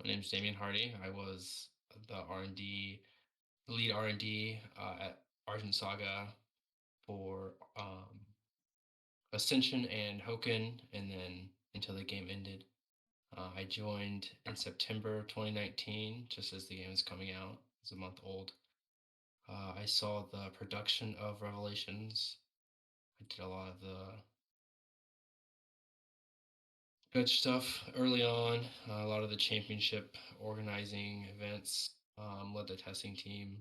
My name is Damien Hardy. I was the lead R&D at Argent Saga for Ascension and Hoken, and then until the game ended. I joined in September 2019, just as the game was coming out. It's a month old. I saw the production of Revelations. I did a lot of the good stuff early on, a lot of the championship organizing events, led the testing team,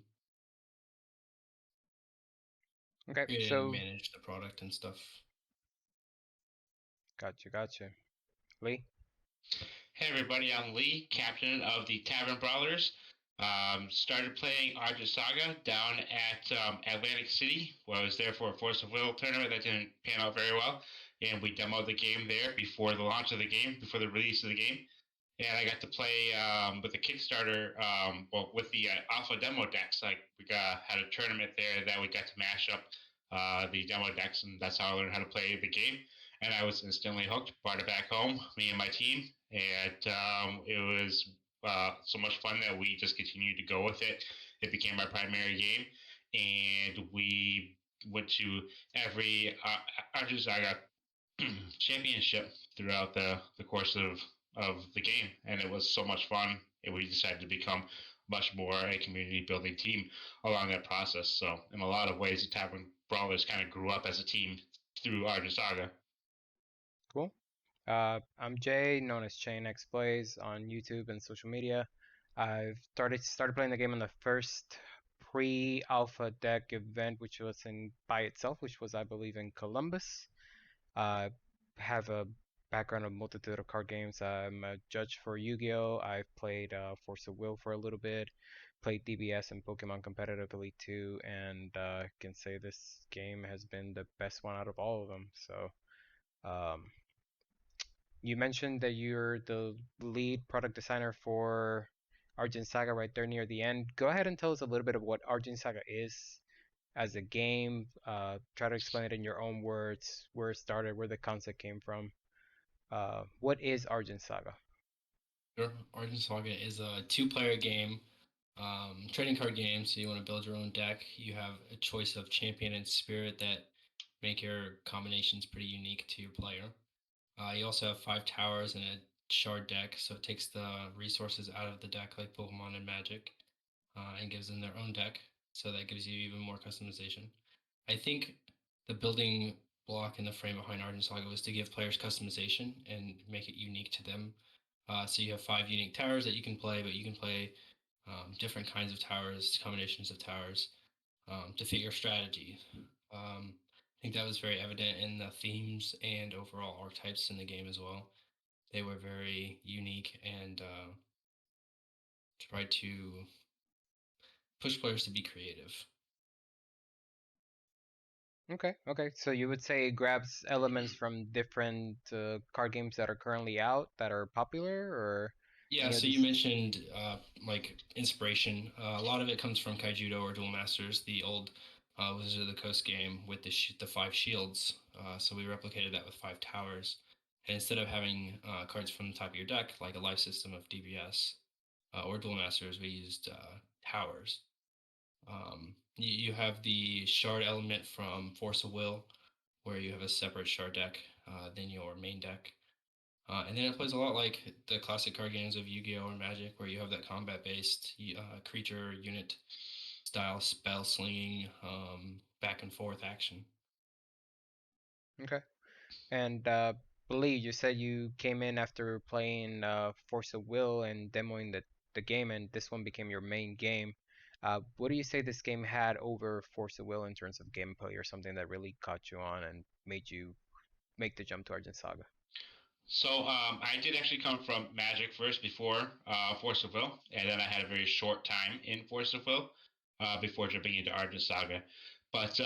Okay, created and so managed the product and stuff. gotcha. Lee? Hey everybody, I'm Lee, captain of the Tavern Brawlers. Started playing Argent Saga down at Atlantic City, where I was there for a Force of Will tournament that didn't pan out very well, and we demoed the game there before the launch of the game, before the release of the game. And I got to play with the Kickstarter, with the alpha demo decks. Like had a tournament there that we got to mash up the demo decks, and that's how I learned how to play the game. And I was instantly hooked. Brought it back home, me and my team, and it was so much fun that we just continued to go with it. It became our primary game, and we went to every Argent Saga championship throughout the course of the game, and it was so much fun. And we decided to become much more a community building team along that process. So, in a lot of ways, the Tavern Brawlers kind of grew up as a team through Argent Saga. Cool. I'm Jay, known as Chain X Plays on YouTube and social media. I've started playing the game on the first pre-alpha deck event, which was in by itself, which was I believe in Columbus. I have a background of multitude of card games. I'm a judge for Yu-Gi-Oh! I've played Force of Will for a little bit, played DBS and Pokemon Competitive Elite 2, and can say this game has been the best one out of all of them. So, um, you mentioned that you're the lead product designer for Argent Saga right there near the end. Go ahead and tell us a little bit of what Argent Saga is as a game. Try to explain it in your own words, where it started, where the concept came from. What is Argent Saga? Sure. Argent Saga is a two-player game, trading card game. So you want to build your own deck. You have a choice of champion and spirit that make your combinations pretty unique to your player. You also have 5 towers and a shard deck, so it takes the resources out of the deck like Pokemon and Magic, and gives them their own deck. So that gives you even more customization. I think the building block and the frame behind Argent Saga was to give players customization and make it unique to them. So you have 5 unique towers that you can play, but you can play different kinds of towers, combinations of towers, to fit your strategy. I think that was very evident in the themes and overall archetypes in the game as well. They were very unique and tried to push players to be creative. Okay. So you would say it grabs elements from different card games that are currently out that are popular, or Yeah, any of so you these? mentioned like inspiration. A lot of it comes from Kaijudo or Duel Masters, the old Wizards of the Coast game with the 5 shields. So we replicated that with 5 towers. And instead of having cards from the top of your deck, like a life system of DBS or Duel Masters, we used towers. You have the shard element from Force of Will, where you have a separate shard deck than your main deck. And then it plays a lot like the classic card games of Yu-Gi-Oh! Or Magic, where you have that combat-based creature unit style spell slinging, back and forth action. Okay. And Lee, you said you came in after playing Force of Will and demoing the game, and this one became your main game. What do you say this game had over Force of Will in terms of gameplay, or something that really caught you on and made you make the jump to Argent Saga? So I did actually come from Magic first before Force of Will, and then I had a very short time in Force of Will before jumping into Argent Saga. But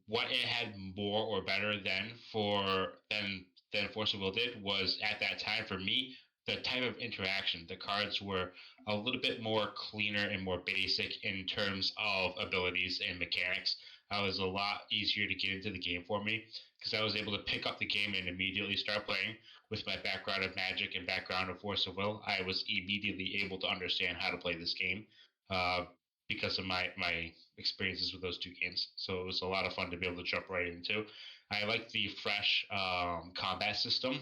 what it had more or better than Force of Will did was at that time for me the type of interaction. The cards were a little bit more cleaner and more basic in terms of abilities and mechanics. It was a lot easier to get into the game for me because I was able to pick up the game and immediately start playing with my background of Magic and background of Force of Will, I was immediately able to understand how to play this game uh, because of my experiences with those two games. So it was a lot of fun to be able to jump right into. I like the fresh combat system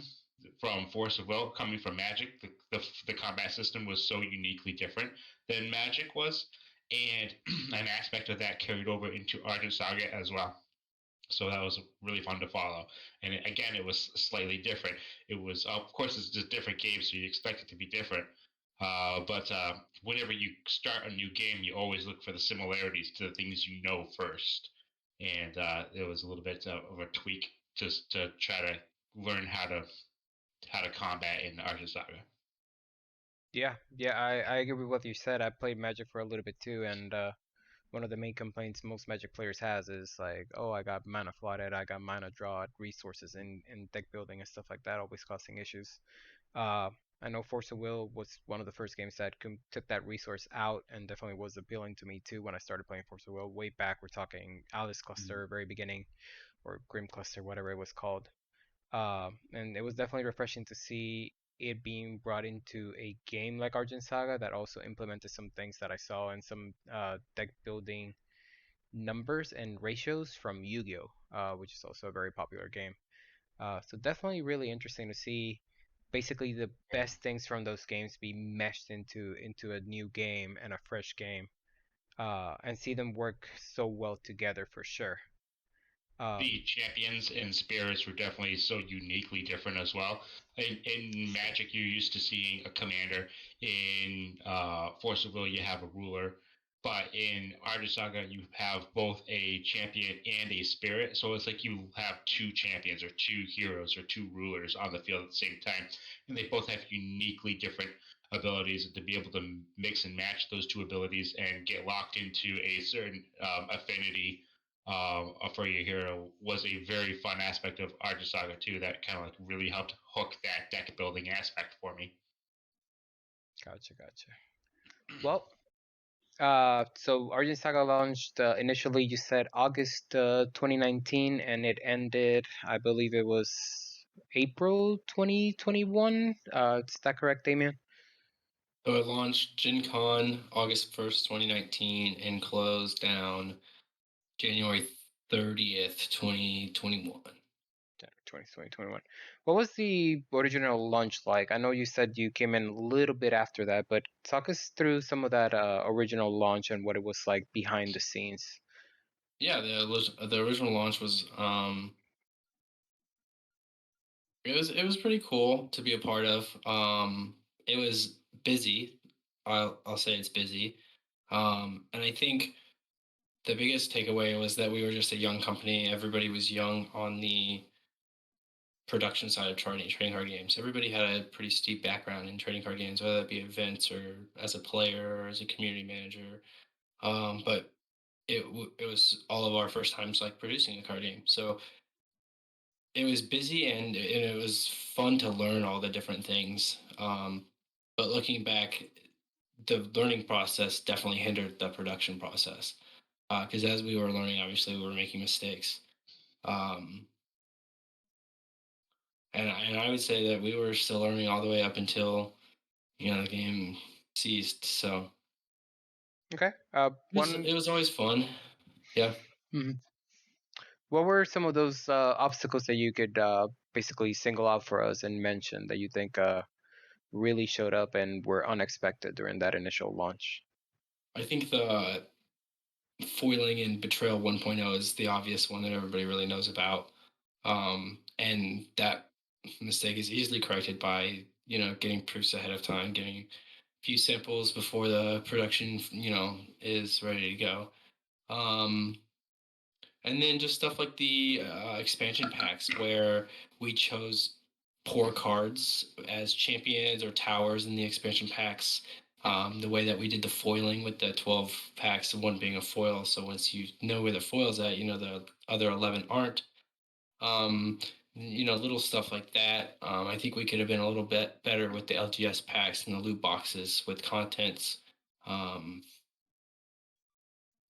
from Force of Will coming from Magic. The combat system was so uniquely different than Magic was, and an aspect of that carried over into Argent Saga as well. So that was really fun to follow. And again, it was slightly different. It was, of course, it's just different games, so you expect it to be different. But whenever you start a new game, you always look for the similarities to the things you know first. And it was a little bit of a tweak just to try to learn how to combat in Argent Saga. Yeah, yeah, I agree with what you said. I played Magic for a little bit too, and one of the main complaints most Magic players has is like, oh, I got mana flooded, I got mana drawed, resources in deck building and stuff like that, always causing issues. Uh, I know Force of Will was one of the first games that took that resource out, and definitely was appealing to me too when I started playing Force of Will way back. We're talking Alice Cluster, very beginning, or Grim Cluster, whatever it was called. And it was definitely refreshing to see it being brought into a game like Argent Saga that also implemented some things that I saw in some deck building numbers and ratios from Yu-Gi-Oh, which is also a very popular game. So definitely really interesting to see basically the best things from those games be meshed into a new game and a fresh game, and see them work so well together for sure. The champions and spirits were definitely so uniquely different as well. In Magic, you're used to seeing a commander. In Force of Will, you have a ruler. But in Argent Saga, you have both a champion and a spirit. So it's like you have two champions or two heroes or two rulers on the field at the same time. And they both have uniquely different abilities. And to be able to mix and match those two abilities and get locked into a certain affinity for your hero was a very fun aspect of Argent Saga too. That kind of like really helped hook that deck building aspect for me. Gotcha, gotcha. Well, so Argent Saga launched initially, you said August 2019, and it ended, I believe it was April 2021. Is that correct, Damien? So it launched Gen Con August 1st, 2019, and closed down January 30th, 2021. January 2021. What was the original launch like? I know you said you came in a little bit after that, but talk us through some of that original launch and what it was like behind the scenes. Yeah, the original launch was it was pretty cool to be a part of. It was busy. I'll say it's busy. And I think the biggest takeaway was that we were just a young company. Everybody was young on the production side of trading card games. Everybody had a pretty steep background in trading card games, whether that be events or as a player or as a community manager. But it was all of our first times like producing a card game. So it was busy and it was fun to learn all the different things. But looking back, the learning process definitely hindered the production process because as we were learning, obviously we were making mistakes. Um, and I would say that we were still learning all the way up until the game ceased. So Okay. it was always fun. Yeah. Mhm. What were some of those obstacles that you could basically single out for us and mention that you think really showed up and were unexpected during that initial launch? I think the foiling in Betrayal 1.0 is the obvious one that everybody really knows about. And that mistake is easily corrected by, getting proofs ahead of time, getting a few samples before the production, is ready to go. And then just stuff like the expansion packs where we chose poor cards as champions or towers in the expansion packs. The way that we did the foiling with the 12 packs, one being a foil. So once you know where the foil's at, the other 11 aren't. Um, little stuff like that. I think we could have been a little bit better with the LGS packs and the loot boxes with contents. Um,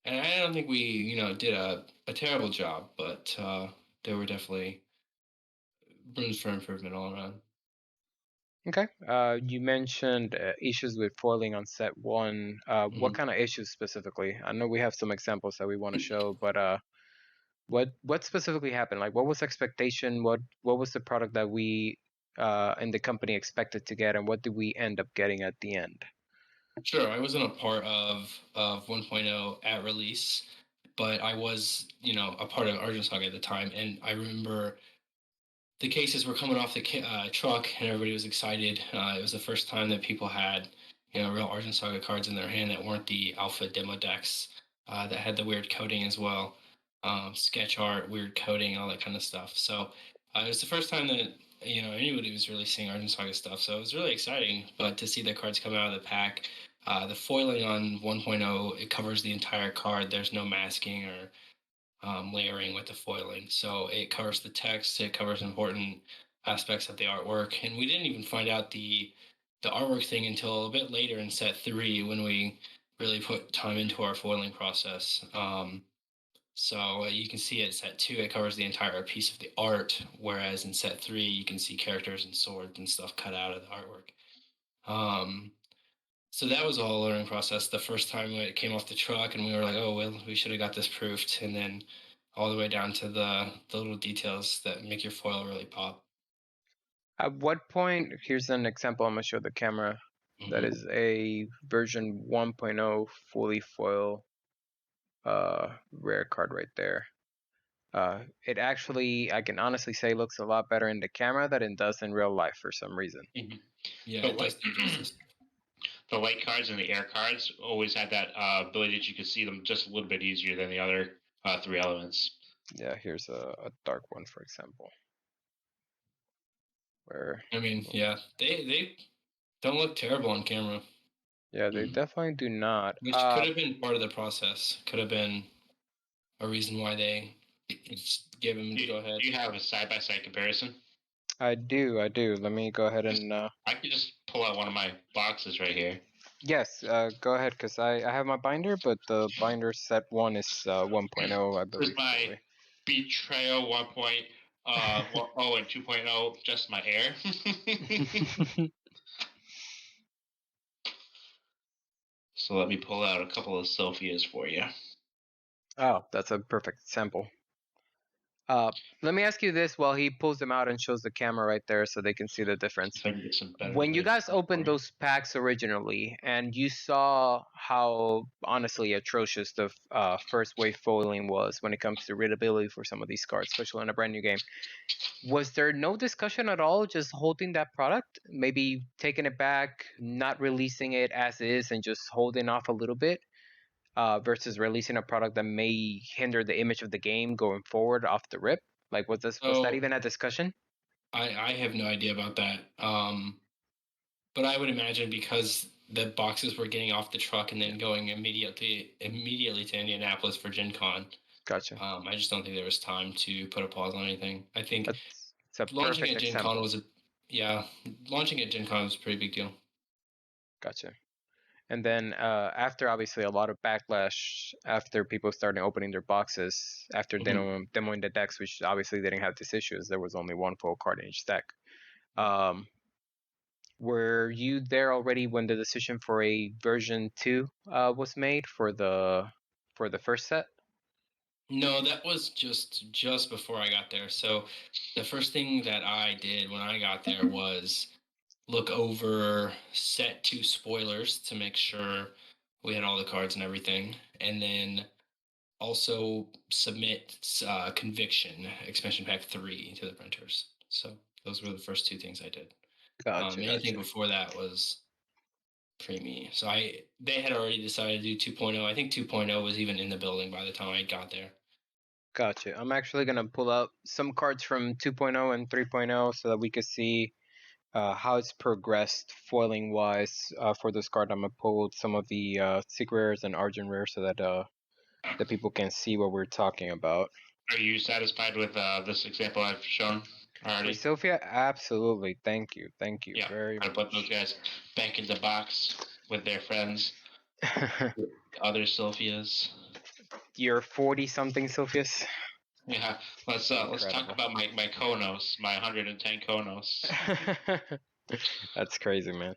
and I don't think we, did a terrible job, but there were definitely rooms for improvement all around. Okay. You mentioned issues with foiling on set one. What Mhm. kind of issues specifically? I know we have some examples that we want to show, but what specifically happened? Like, what was expectation? What was the product that we in the company expected to get, and what did we end up getting at the end? Sure, I wasn't a part of 1.0 at release, but I was, a part of Argent Saga at the time, and I remember the cases were coming off the truck, and everybody was excited. It was the first time that people had, real Argent Saga cards in their hand that weren't the alpha demo decks that had the weird coding as well, sketch art, weird coding, all that kind of stuff. So it was the first time that anybody was really seeing Argent Saga stuff. So it was really exciting. But to see the cards come out of the pack, the foiling on 1.0, it covers the entire card. There's no masking or layering with the foiling. So it covers the text, it covers important aspects of the artwork, and we didn't even find out the artwork thing until a bit later in set three when we really put time into our foiling process. So you can see at set two, it covers the entire piece of the art, whereas in set three, you can see characters and swords and stuff cut out of the artwork. So that was all a learning process. The first time it came off the truck, and we were like, "Oh well, we should have got this proofed," and then all the way down to the little details that make your foil really pop. At what point? Here's an example. I'm gonna show the camera. That Mm-hmm. is a version 1.0 fully foil rare card right there. It actually, I can honestly say, looks a lot better in the camera than it does in real life for some reason. Mm-hmm. Yeah, The it does white, do justice. the white cards and the air cards always had that ability that you could see them just a little bit easier than the other three elements. Yeah, here's a dark one, for example. Where, I mean, yeah, they don't look terrible on camera, yeah, they definitely do not. which could have been part of the process. Could have been a reason why they just gave him to go ahead. Do you have a side-by-side comparison? I do. Let me go ahead and I could just pull out one of my boxes right here. yes, go ahead, because I have my binder, but the binder set 1 is 1.0, I This believe. is my Betrayal 1.0 and 2.0, just my air. So let me pull out a couple of Sophias for you. Oh, that's a perfect example. Let me ask you this while he pulls them out and shows the camera right there so they can see the difference. If I can get some better When you light guys for opened you. those packs originally and you saw how honestly atrocious the first wave foiling was when it comes to readability for some of these cards, especially in a brand new game, was there no discussion at all just holding that product, maybe taking it back, not releasing it as is and just holding off a little bit versus releasing a product that may hinder the image of the game going forward off the rip? Like, was that even a discussion? I have no idea about that. But I would imagine because the boxes were getting off the truck and then going immediately to Indianapolis for Gen Con. Gotcha. I just don't think there was time to put a pause on anything. I think It's a launching perfect at Gen example. Con was launching at Gen Con was a pretty big deal. Gotcha. And then after obviously a lot of backlash after people started opening their boxes after demoing the decks, which obviously didn't have these issues, there was only one full card in each deck. Were you there already when the decision for a version 2 was made for the first set? No, that was just before I got there. So the first thing that I did when I got there was look over set 2 spoilers to make sure we had all the cards and everything, and then also submit Conviction expansion pack 3 to the printers. So those were the first two things I did. Anything before that was pre-me. So they had already decided to do 2.0. I think 2.0 was even in the building by the time I got there. Gotcha. I'm actually gonna pull out some cards from 2.0 and 3.0 so that we could see how it's progressed foiling wise for this card. I'm gonna pull some of the secret rares and argent rares so that the people can see what we're talking about. Are you satisfied with this example I've shown already? For Sophia, absolutely. Thank you Yeah, very I much. put those guys back in the box with their friends, other Sophias. You're 40-something, Sophias. Yeah, let's talk about my Konos, my 110 Konos. That's crazy, man.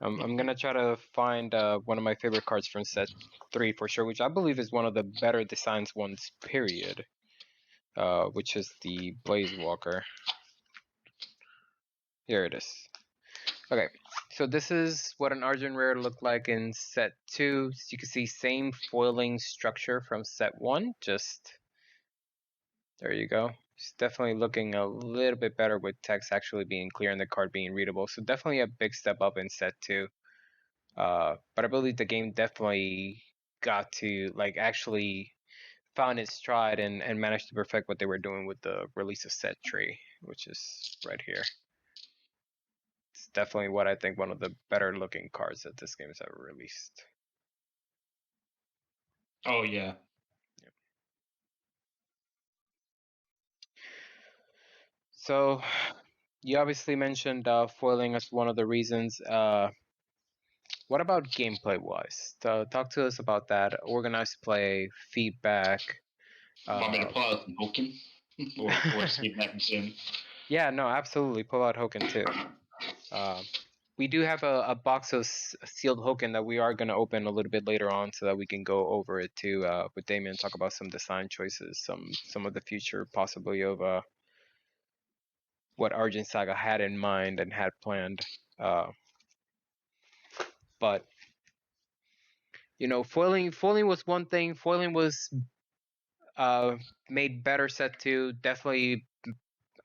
I'm gonna try to find one of my favorite cards from set 3 for sure, which I believe is one of the better designs ones, period. Which is the Blaze Walker. Here it is. Okay, so this is what an Argent Rare looked like in set 2. So you can see same foiling structure from set 1, just there you go. It's definitely looking a little bit better with text actually being clear and the card being readable. So definitely a big step up in set 2. But I believe the game definitely got to like actually found its stride and managed to perfect what they were doing with the release of set 3, which is right here. It's definitely what I think one of the better looking cards that this game has ever released. Oh yeah. So you obviously mentioned foiling as one of the reasons. What about gameplay wise? Talk to us about that. Organized play, feedback. Want me to pull out Hoken or Steve Mackinson? Yeah, no, absolutely. Pull out Hoken too. We do have a box of sealed Hoken that we are going to open a little bit later on so that we can go over it too with Damien, talk about some design choices, some of the future possibility of what Argent Saga had in mind and had planned. But you know, foiling was one thing. Foiling was made better set 2. Definitely,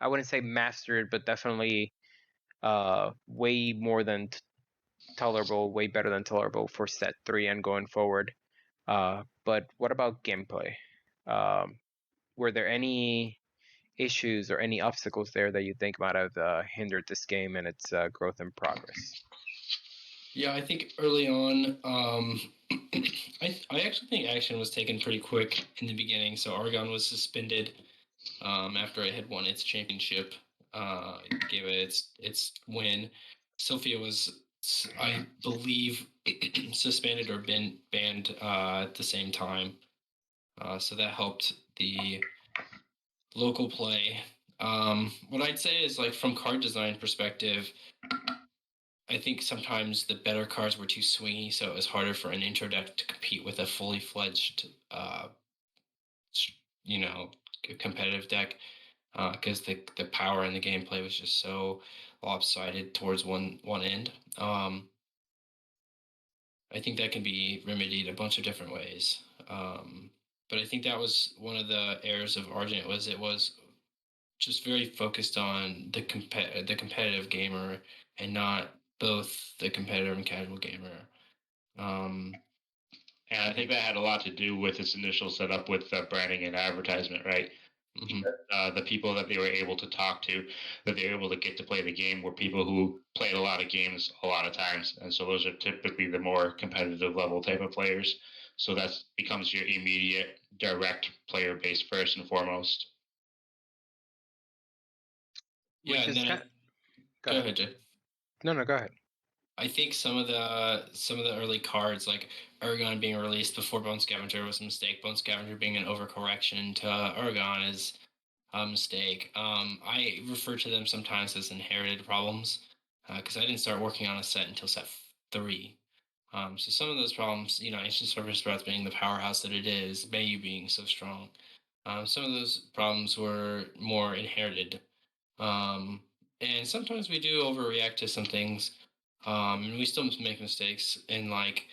I wouldn't say mastered, but definitely way more than tolerable, way better than tolerable for set 3 and going forward. But what about gameplay? Were there any issues or any obstacles there that you think might have hindered this game and its growth and progress? Yeah, I think early on, I actually think action was taken pretty quick in the beginning. So Argon was suspended after it had won its championship. Gave it its win. Sophia was, I believe, suspended or been banned at the same time. So that helped the local play. What I'd say is, like, from card design perspective, I think sometimes the better cards were too swingy, so it was harder for an intro deck to compete with a fully fledged, you know, competitive deck, because the power and the gameplay was just so lopsided towards one end. I think that can be remedied a bunch of different ways. But I think that was one of the errors of Argent, was it was just very focused on the competitive gamer and not both the competitive and casual gamer. And I think that had a lot to do with its initial setup with branding and advertisement, right? Mm-hmm. The people that they were able to talk to, that they were able to get to play the game, were people who played a lot of games a lot of times, and so those are typically the more competitive level type of players. So that becomes your immediate, direct player base first and foremost. Yeah, Which and is then go ahead, Jay. No, go ahead. I think some of the early cards, like Aragon being released before Bone Scavenger, was a mistake. Bone Scavenger being an overcorrection to Aragon is a mistake. I refer to them sometimes as inherited problems because I didn't start working on a set until set 3. So some of those problems, Ancient Surface Breath being the powerhouse that it is, Bayu being so strong, some of those problems were more inherited. And sometimes we do overreact to some things, and we still make mistakes. In like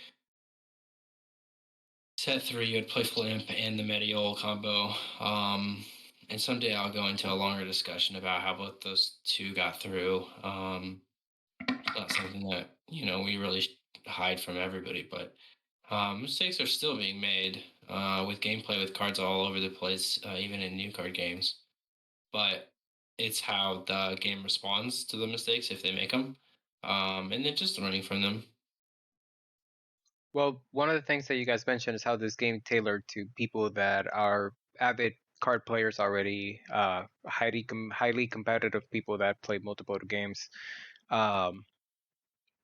set 3, you had Playful Imp and the Mediol combo. And someday I'll go into a longer discussion about how both those two got through. It's not something that we really hide from everybody, but mistakes are still being made with gameplay with cards all over the place, even in new card games. But it's how the game responds to the mistakes if they make them, and then just learning from them. Well, one of the things that you guys mentioned is how this game tailored to people that are avid card players already, highly competitive people that play multiple games.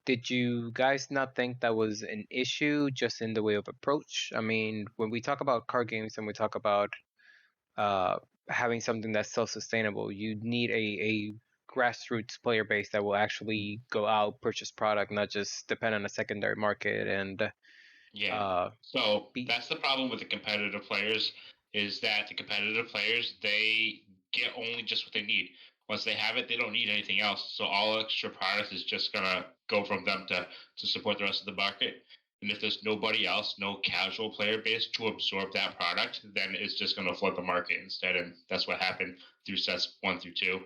Did you guys not think that was an issue just in the way of approach? I mean, when we talk about card games and we talk about having something that's self-sustainable, you need grassroots player base that will actually go out, purchase product, not just depend on a secondary market and So be that's the problem with the competitive players, is that the competitive players, they get only just what they need. Once they have it, they don't need anything else. So all extra product is just gonna go from them to support the rest of the market. And if there's nobody else, no casual player base to absorb that product, then it's just gonna flood the market instead. And that's what happened through sets 1 through 2.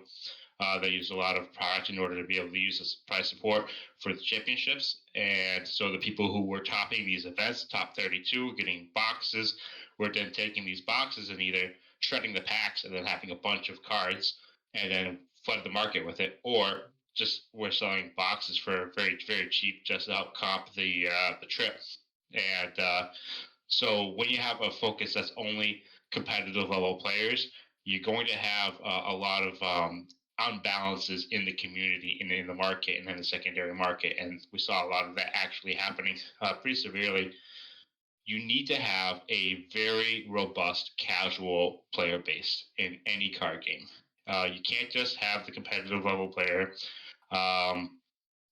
They used a lot of product in order to be able to use this price support for the championships. And so the people who were topping these events, top 32, getting boxes, were then taking these boxes and either shredding the packs and then having a bunch of cards and then flood the market with it, or just were selling boxes for very, very cheap just to help comp the trip. And so when you have a focus that's only competitive level players, you're going to have a lot of unbalances in the community and in the market and in the secondary market. And we saw a lot of that actually happening pretty severely. You need to have a very robust casual player base in any card game. You can't just have the competitive level player.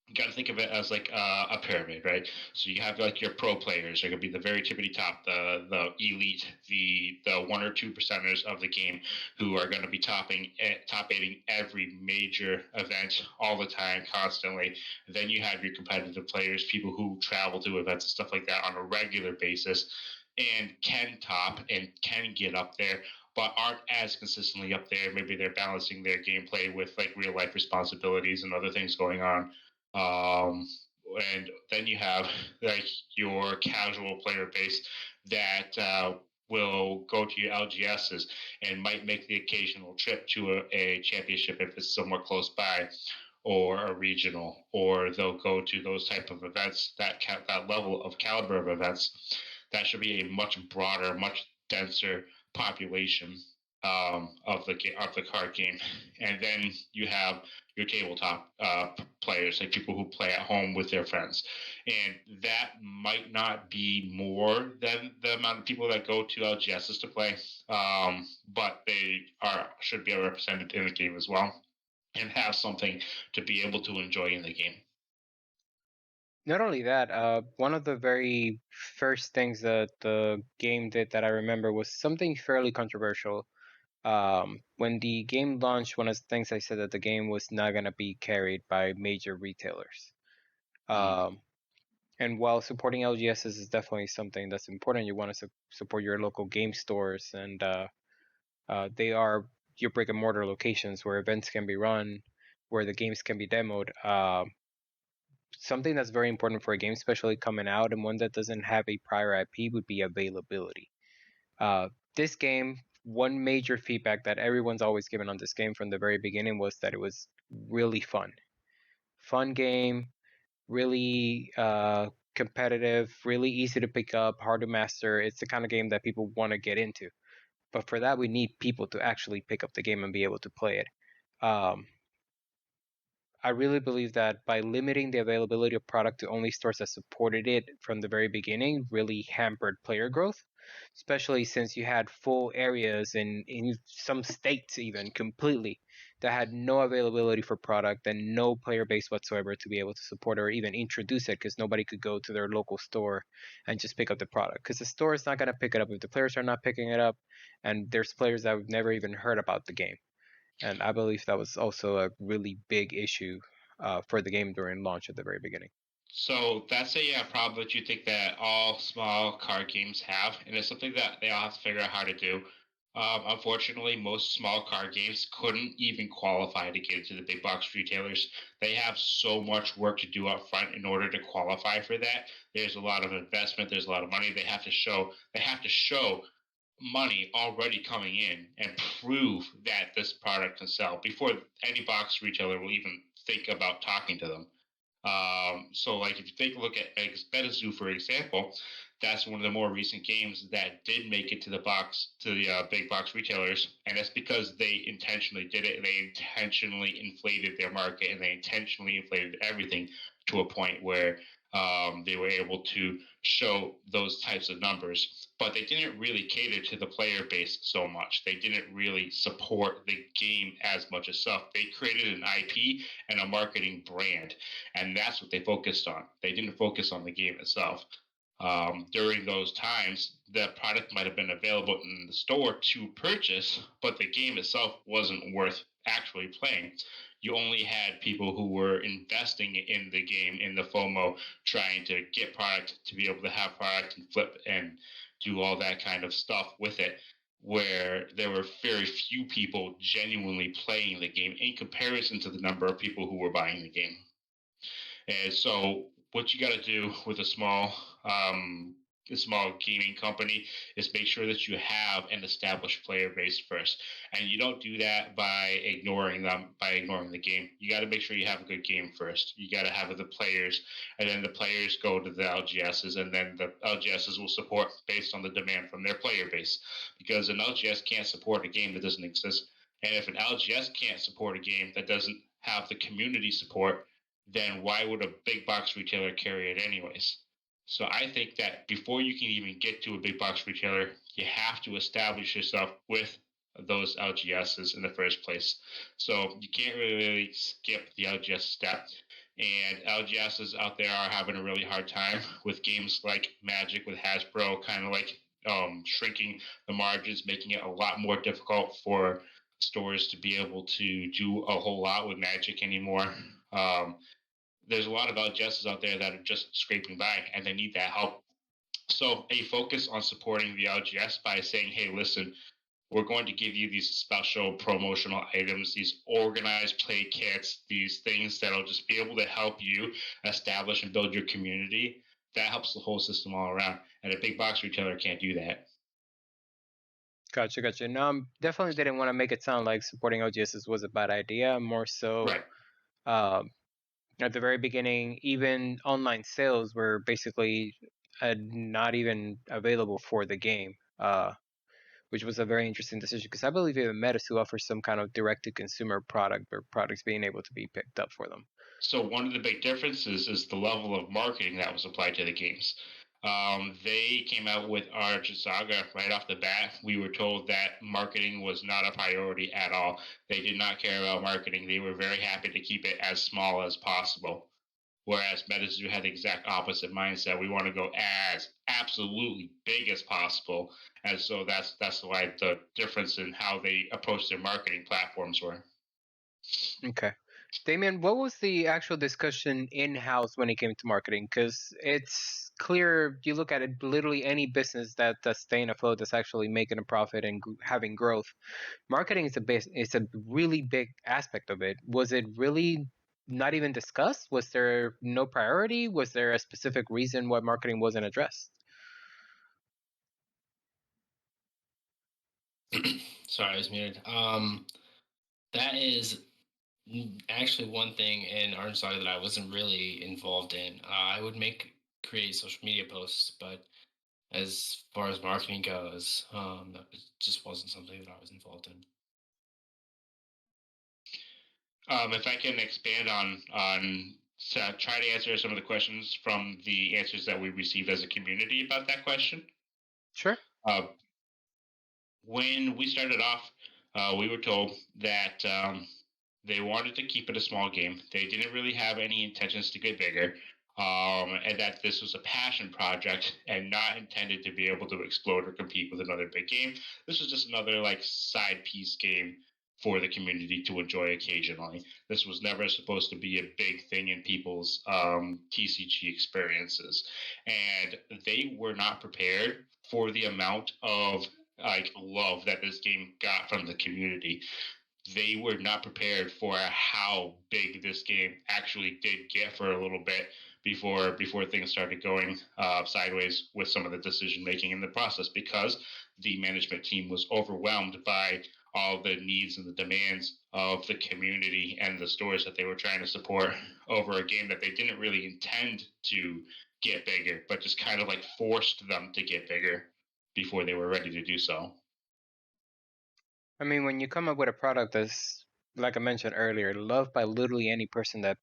You got to think of it as like a pyramid, right? So you have like your pro players are going to be the very tippity top, the elite, the 1 or 2 percenters of the game who are going to be top aiding every major event all the time, constantly. And then you have your competitive players, people who travel to events and stuff like that on a regular basis, and can top and can get up there, but aren't as consistently up there. Maybe they're balancing their gameplay with like real life responsibilities and other things going on. And then you have like your casual player base that will go to your LGSs and might make the occasional trip to a championship if it's somewhere close by, or a regional, or they'll go to those type of events, that level of caliber of events. That should be a much broader, much denser population of the card game. And then you have your tabletop players, like people who play at home with their friends, and that might not be more than the amount of people that go to LGSs to play, but they should be represented in the game as well, and have something to be able to enjoy in the game. Not only that, one of the very first things that the game did that I remember was something fairly controversial. When the game launched, one of the things I said that the game was not going to be carried by major retailers. And while supporting LGSs is definitely something that's important, you want to support your local game stores, and they are your brick and mortar locations where events can be run, where the games can be demoed. Something that's very important for a game, especially coming out, and one that doesn't have a prior IP, would be availability. This game, one major feedback that everyone's always given on this game from the very beginning was that it was really fun. Fun game, really competitive, really easy to pick up, hard to master. It's the kind of game that people want to get into. But for that, we need people to actually pick up the game and be able to play it. I really believe that by limiting the availability of product to only stores that supported it from the very beginning really hampered player growth, especially since you had full areas in some states even completely that had no availability for product and no player base whatsoever to be able to support or even introduce it, because nobody could go to their local store and just pick up the product, because the store is not going to pick it up if the players are not picking it up, and there's players that have never even heard about the game. And I believe that was also a really big issue for the game during launch at the very beginning. So that's a problem that you think that all small card games have, and it's something that they all have to figure out how to do. Unfortunately, most small card games couldn't even qualify to get into the big box retailers. They have so much work to do up front in order to qualify for that. There's a lot of investment. There's a lot of money. They have to show money already coming in and prove that this product can sell before any box retailer will even think about talking to them. So, like, if you take a look at Betazoo, for example, that's one of the more recent games that did make it to the big box retailers, and that's because they intentionally did it. They intentionally inflated their market, and they intentionally inflated everything to a point where they were able to show those types of numbers, but they didn't really cater to the player base so much. They didn't really support the game as much as stuff. They created an IP and a marketing brand, and that's what they focused on. They didn't focus on the game itself. During those times, the product might have been available in the store to purchase, but the game itself wasn't worth actually playing. You only had people who were investing in the game, in the FOMO, trying to get product, to be able to have product and flip and do all that kind of stuff with it, where there were very few people genuinely playing the game in comparison to the number of people who were buying the game. And so, what you got to do with a small gaming company is make sure that you have an established player base first, and you don't do that by ignoring the game. You got to make sure you have a good game first. You got to have the players, and then the players go to the LGSs, and then the LGSs will support based on the demand from their player base, because an LGS can't support a game that doesn't exist, and if an LGS can't support a game that doesn't have the community support, then why would a big box retailer carry it anyways? So I think that before you can even get to a big box retailer, you have to establish yourself with those LGSs in the first place. So you can't really skip the LGS step. And LGSs out there are having a really hard time with games like Magic with Hasbro, kind of like shrinking the margins, making it a lot more difficult for stores to be able to do a whole lot with Magic anymore. There's a lot of LGSs out there that are just scraping by, and they need that help. So a focus on supporting the LGS by saying, hey, listen, we're going to give you these special promotional items, these organized play kits, these things that'll just be able to help you establish and build your community. That helps the whole system all around. And a big box retailer can't do that. Gotcha. No, definitely didn't want to make it sound like supporting LGSs was a bad idea. More so, Right. At the very beginning, even online sales were basically not even available for the game, which was a very interesting decision because I believe even Metasu offers some kind of direct-to-consumer product or products being able to be picked up for them. So one of the big differences is the level of marketing that was applied to the games. They came out with Argent Saga right off the bat. We were told that marketing was not a priority at all. They did not care about marketing. They were very happy to keep it as small as possible. Whereas Metazu had the exact opposite mindset. We want to go as absolutely big as possible. And so that's why the difference in how they approach their marketing platforms were. Okay. Damien, what was the actual discussion in-house when it came to marketing? Because it's clear, you look at it, literally any business that's staying afloat, that's actually making a profit and having growth. Marketing is it's a really big aspect of it. Was it really not even discussed? Was there no priority? Was there a specific reason why marketing wasn't addressed? Sorry, I was muted. That is actually one thing in Argent Saga that I wasn't really involved in. I would create social media posts, but as far as marketing goes, that just wasn't something that I was involved in. If I can expand on try to answer some of the questions from the answers that we received as a community about that question. Sure. When we started off, we were told that they wanted to keep it a small game. They didn't really have any intentions to get bigger, and that this was a passion project and not intended to be able to explode or compete with another big game. This was just another like side piece game for the community to enjoy occasionally. This was never supposed to be a big thing in people's TCG experiences, and they were not prepared for the amount of like love that this game got from the community. They were not prepared for how big this game actually did get for a little bit before things started going sideways with some of the decision making in the process, because the management team was overwhelmed by all the needs and the demands of the community and the stores that they were trying to support over a game that they didn't really intend to get bigger, but just kind of like forced them to get bigger before they were ready to do so. I mean, when you come up with a product that's, like I mentioned earlier, loved by literally any person that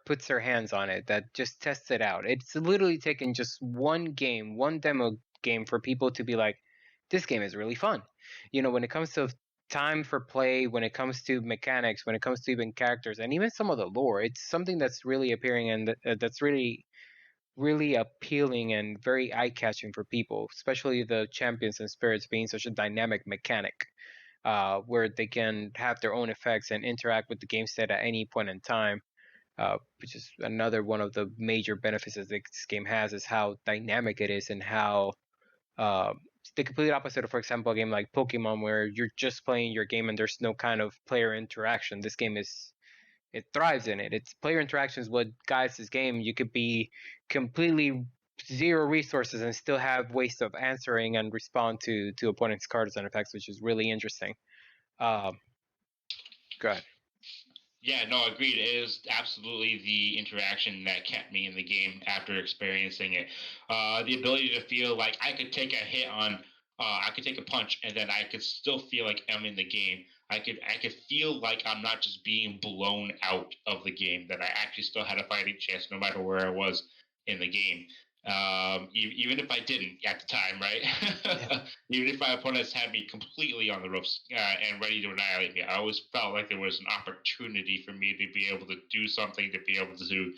puts their hands on it, that just tests it out. It's literally taken just one demo game for people to be like, this game is really fun. When it comes to time for play, when it comes to mechanics, when it comes to even characters, and even some of the lore, it's something that's really appearing and that's really really appealing and very eye-catching for people, especially the champions and spirits being such a dynamic mechanic, where they can have their own effects and interact with the game set at any point in time. Which is another one of the major benefits that this game has, is how dynamic it is, and how the complete opposite of, for example, a game like Pokemon, where you're just playing your game and there's no kind of player interaction. This game it thrives in it. It's player interactions what guides this game. You could be completely zero resources and still have ways of answering and respond to opponents' cards and effects, which is really interesting. Go ahead. Yeah, no, agreed. It is absolutely the interaction that kept me in the game after experiencing it. The ability to feel like I could take a hit on, I could take a punch, and then I could still feel like I'm in the game. I could feel like I'm not just being blown out of the game. That I actually still had a fighting chance, no matter where I was in the game. Even if I didn't at the time, right? Yeah. Even if my opponents had me completely on the ropes and ready to annihilate me, I always felt like there was an opportunity for me to be able to do something, to be able to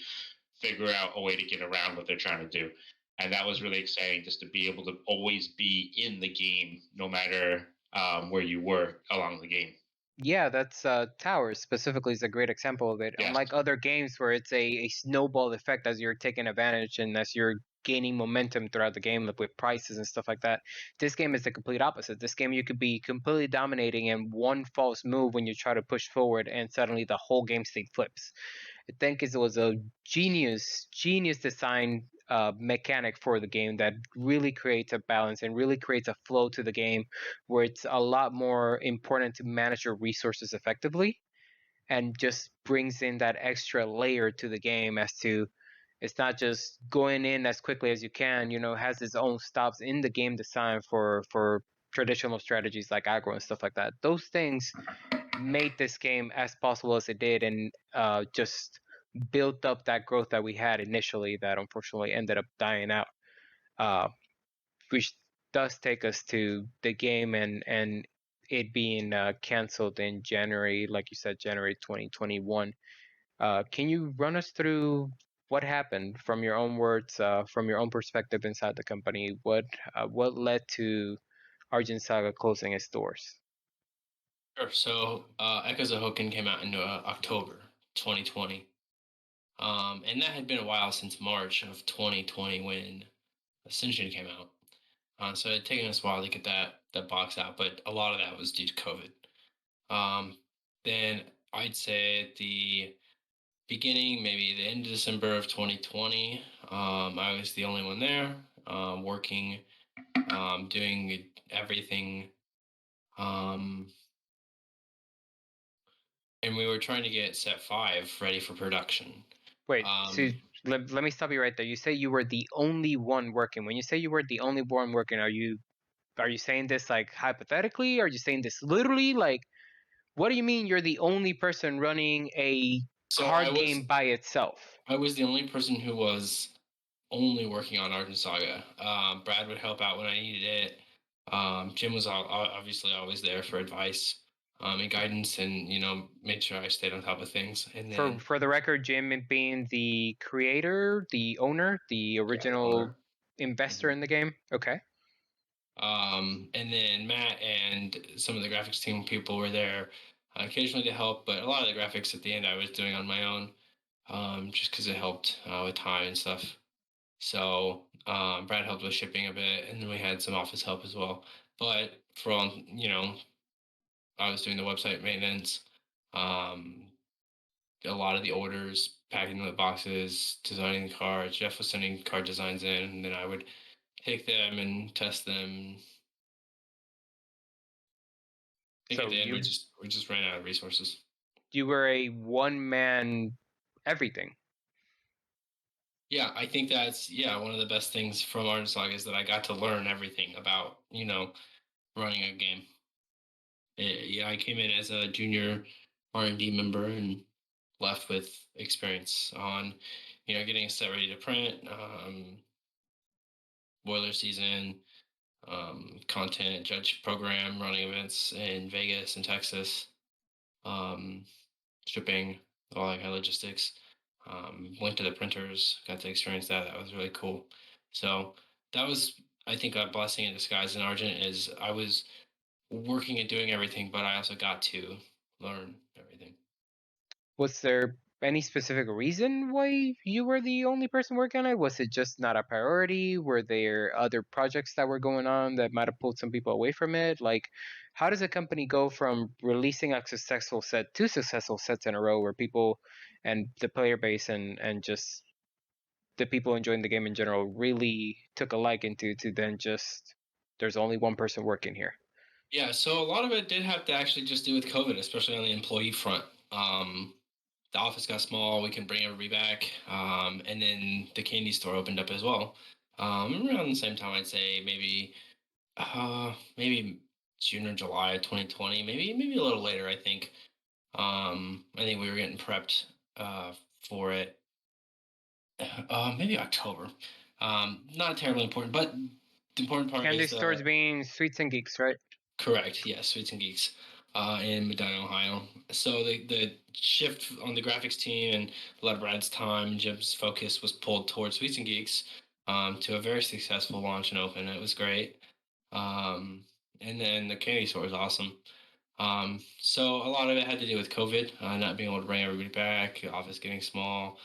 figure out a way to get around what they're trying to do. And that was really exciting, just to be able to always be in the game, no matter where you were along the game. Yeah, that's Towers specifically is a great example of it. Yes. Unlike other games where it's a snowball effect as you're taking advantage and as you're gaining momentum throughout the game, like with prices and stuff like that. This game is the complete opposite. This game you could be completely dominating, and one false move when you try to push forward, and suddenly the whole game state flips. I think it was a genius design mechanic for the game that really creates a balance and really creates a flow to the game, where it's a lot more important to manage your resources effectively, and just brings in that extra layer to the game, as to it's not just going in as quickly as you can. Has its own stops in the game design for traditional strategies like aggro and stuff like that. Those things made this game as possible as it did, and just built up that growth that we had initially that unfortunately ended up dying out, uh, which does take us to the game and it being canceled in January, like you said, January 2021. Can you run us through what happened from your own words, from your own perspective inside the company? What led to Argent Saga closing its doors? Sure. So, Echoes of Hoken came out in October 2020. And that had been a while since March of 2020 when Ascension came out. So it had taken us a while to get that box out, but a lot of that was due to COVID. Then I'd say at the beginning, maybe the end of December of 2020, I was the only one there, working, doing everything. And we were trying to get set 5 ready for production. Wait, so let me stop you right there. You say you were the only one working. When you say you were the only one working, are you saying this like hypothetically? Are you saying this literally? Like, what do you mean you're the only person running a card game by itself? I was the only person who was only working on Argent Saga. Brad would help out when I needed it. Jim was obviously always there for advice and guidance, and made sure I stayed on top of things. And then, for the record, Jim being the creator, the owner, the original investor in the game. Okay. And then Matt and some of the graphics team people were there occasionally to help, but a lot of the graphics at the end I was doing on my own, just because it helped with time and stuff. So Brad helped with shipping a bit, and then we had some office help as well. But for all, I was doing the website maintenance, a lot of the orders, packing the boxes, designing the cards. Jeff was sending card designs in, and then I would take them and test them. I think at the end we just ran out of resources. You were a one-man everything. Yeah, I think that's one of the best things from Argent Saga is that I got to learn everything about running a game. I came in as a junior R&D member, and left with experience on, getting a set ready to print, boiler season, content judge program, running events in Vegas and Texas, um, shipping, all that kind of logistics. Went to the printers, got to experience that. That was really cool. So that was, I think, a blessing in disguise in Argent is I was working and doing everything, but I also got to learn everything. Was there any specific reason why you were the only person working on it? Was it just not a priority? Were there other projects that were going on that might have pulled some people away from it? Like, how does a company go from releasing a successful set to successful sets in a row where people and the player base and just the people enjoying the game in general really took a liking to then just there's only one person working here? Yeah, so a lot of it did have to actually just do with COVID, especially on the employee front. The office got small, we can bring everybody back, and then the candy store opened up as well. Around the same time, I'd say maybe June or July of 2020, maybe a little later. I think we were getting prepped for it. Maybe October. Not terribly important, but the important part Candy is stores being Sweets and Geeks, right? correct. Yes, Sweets and Geeks in Medina, Ohio. So the shift on the graphics team and a lot of Brad's time and Jim's focus was pulled towards Sweets and Geeks to a very successful launch and open. It was great. And then the candy store was awesome. So a lot of it had to do with COVID, not being able to bring everybody back, office getting small,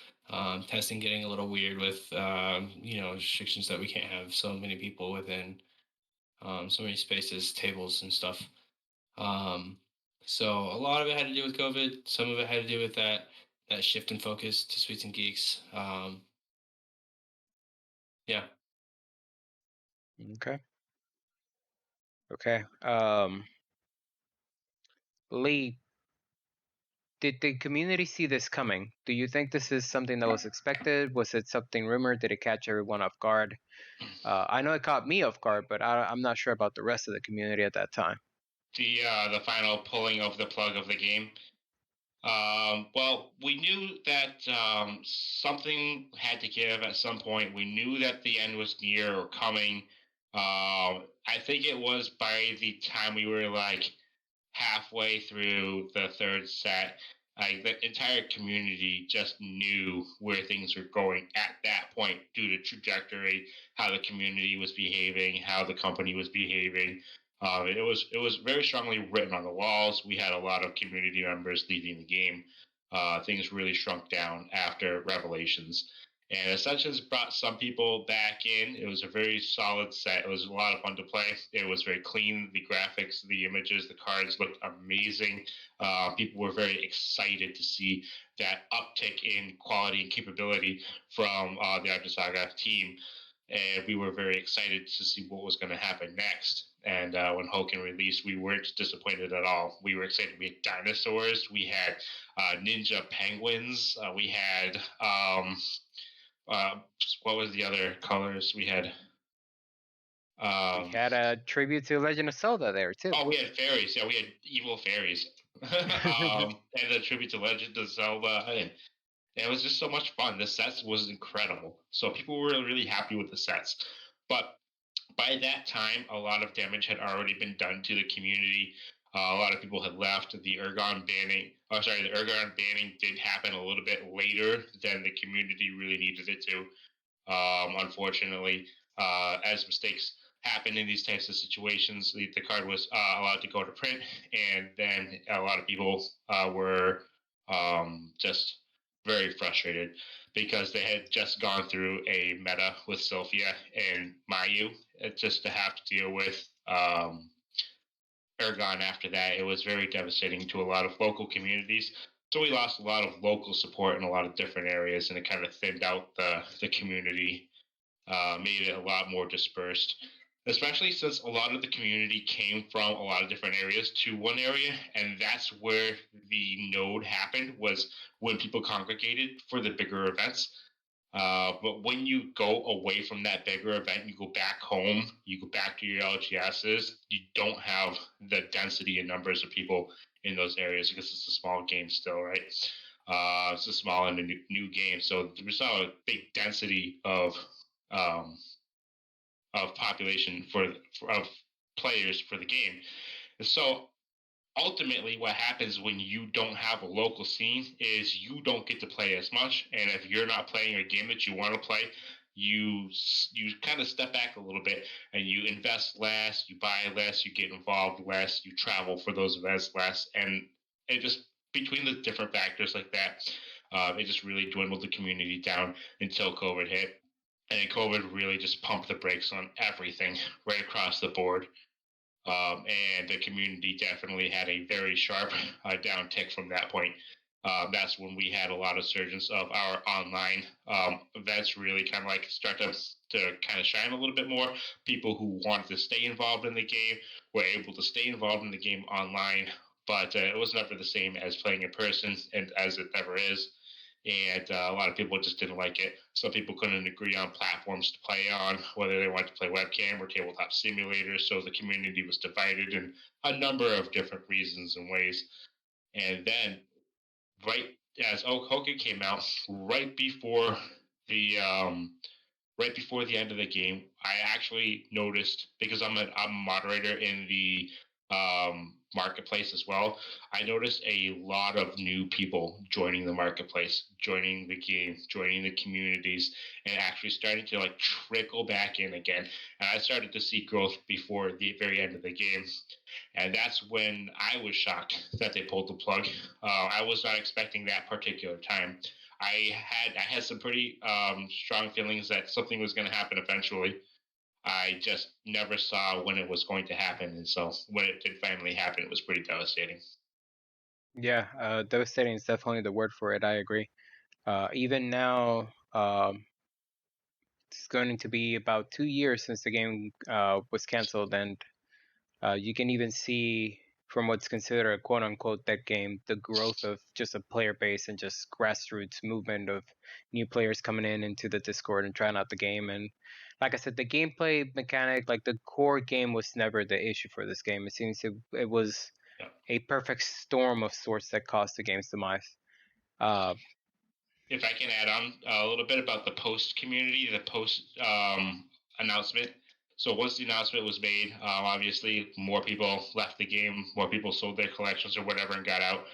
testing getting a little weird with, restrictions that we can't have so many people within so many spaces, tables, and stuff. Um, so a lot of it had to do with COVID. Some of it had to do with that shift in focus to Sweets and Geeks. Yeah. Okay. Okay. Lee, did the community see this coming? Do you think this is something that was expected? Was it something rumored? Did it catch everyone off guard? I know it caught me off guard, but I'm not sure about the rest of the community at that time. The final pulling of the plug of the game. Well, we knew that something had to give at some point. We knew that the end was near or coming. I think it was by the time we were like halfway through the third set, like the entire community just knew where things were going at that point due to trajectory, how the community was behaving, how the company was behaving. It was very strongly written on the walls. We had a lot of community members leaving the game. Things really shrunk down after Revelations. And Ascensions brought some people back in. It was a very solid set. It was a lot of fun to play. It was very clean. The graphics, the images, the cards looked amazing. People were very excited to see that uptick in quality and capability from the Argent Saga team. And we were very excited to see what was going to happen next. And when Hoken released, we weren't disappointed at all. We were excited. We had dinosaurs. We had ninja penguins. We had uh, what was the other colors we had? We had a tribute to Legend of Zelda there too. Oh, we had fairies. Yeah, we had evil fairies. And a tribute to Legend of Zelda. And it was just so much fun. The sets was incredible. So people were really happy with the sets. But by that time, a lot of damage had already been done to the community. A lot of people had left. The Ergon banning did happen a little bit later than the community really needed it to. Unfortunately, as mistakes happen in these types of situations, the card was allowed to go to print, and then a lot of people were just very frustrated because they had just gone through a meta with Sophia and Mayu, just to have to deal with Ergon after that. It was very devastating to a lot of local communities. So we lost a lot of local support in a lot of different areas, and it kind of thinned out the community, made it a lot more dispersed. Especially since a lot of the community came from a lot of different areas to one area, and that's where the node happened, was when people congregated for the bigger events. But when you go away from that bigger event, you go back home, you go back to your LGSs, you don't have the density and numbers of people in those areas because it's a small game still, right? It's a small and a new game, so there's not a big density um, of population of players for the game. And so ultimately what happens when you don't have a local scene is you don't get to play as much, and if you're not playing a game that you want to play, you kind of step back a little bit and you invest less, you buy less, you get involved less, you travel for those events less, and it just between the different factors like that, it just really dwindled the community down until COVID hit. And COVID really just pumped the brakes on everything right across the board. And the community definitely had a very sharp downtick from that point. That's when we had a lot of surgence of our online events really kind of like start to kind of shine a little bit more. People who wanted to stay involved in the game were able to stay involved in the game online, but it was never the same as playing in person, and as it never is. And a lot of people just didn't like it. Some people couldn't agree on platforms to play on, whether they wanted to play webcam or tabletop simulators. So the community was divided in a number of different reasons and ways. And then, right as Hoka came out, the right before the end of the game, I actually noticed, because I'm a moderator in the marketplace as well. I noticed a lot of new people joining the marketplace, joining the game, joining the communities, and actually starting to like trickle back in again. And I started to see growth before the very end of the game. And that's when I was shocked that they pulled the plug. I was not expecting that particular time. I had some pretty strong feelings that something was going to happen eventually. I just never saw when it was going to happen, and so when it did finally happen, it was pretty devastating. Yeah, devastating is definitely the word for it. I agree. Even now, it's going to be about 2 years since the game was canceled, and you can even see from what's considered a quote-unquote dead game, the growth of just a player base and just grassroots movement of new players coming into the Discord and trying out the game. And like I said, the gameplay mechanic, like the core game, was never the issue for this game. It seems it was a perfect storm of sorts that caused the game's demise. If I can add on a little bit about the post community, the post announcement. So once the announcement was made, obviously more people left the game, more people sold their collections or whatever and got out.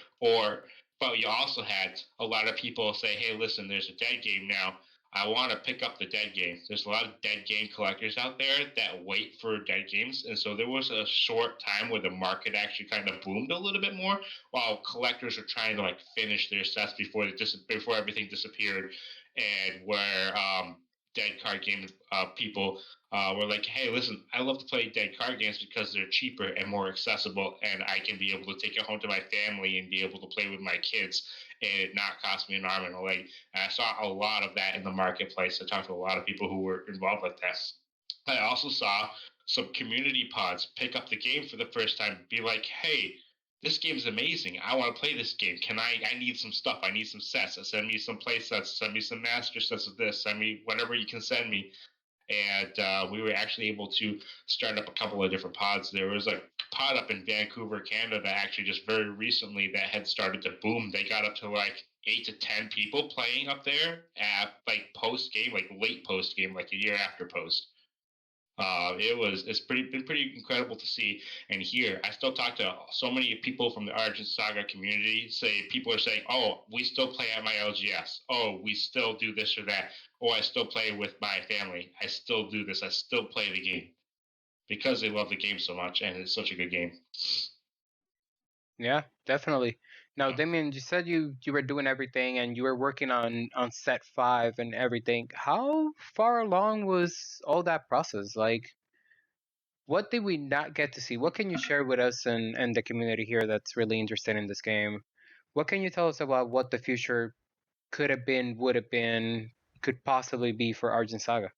But you also had a lot of people say, "Hey, listen, there's a dead game now. I want to pick up the dead game." There's a lot of dead game collectors out there that wait for dead games, and so there was a short time where the market actually kind of boomed a little bit more, while collectors are trying to like finish their sets before everything disappeared, and where dead card game people were like, "Hey, listen, I love to play dead card games because they're cheaper and more accessible, and I can be able to take it home to my family and be able to play with my kids, and it not cost me an arm and a leg." And I saw a lot of that in the marketplace. I talked to a lot of people who were involved with that. I also saw some community pods pick up the game for the first time, be like, "Hey, this game's amazing. I want to play this game. I need some stuff. I need some sets. Send me some play sets. Send me some master sets of this. Send me whatever you can send me." And we were actually able to start up a couple of different pods. There was a pod up in Vancouver, Canada, actually just very recently that had started to boom. They got up to like 8 to 10 people playing up there at like post game, like late post game, like a year after post. It's been pretty incredible to see and hear. I still talk to so many people from the Argent Saga community. People are saying, "Oh, we still play at my LGS. Oh, we still do this or that. Oh, I still play with my family. I still do this. I still play the game," because they love the game so much and it's such a good game. Yeah, definitely. Now, Damien, you said you were doing everything and you were working on set 5 and everything. How far along was all that process? Like, what did we not get to see? What can you share with us and the community here that's really interested in this game? What can you tell us about what the future could have been, would have been, could possibly be for Argent Saga?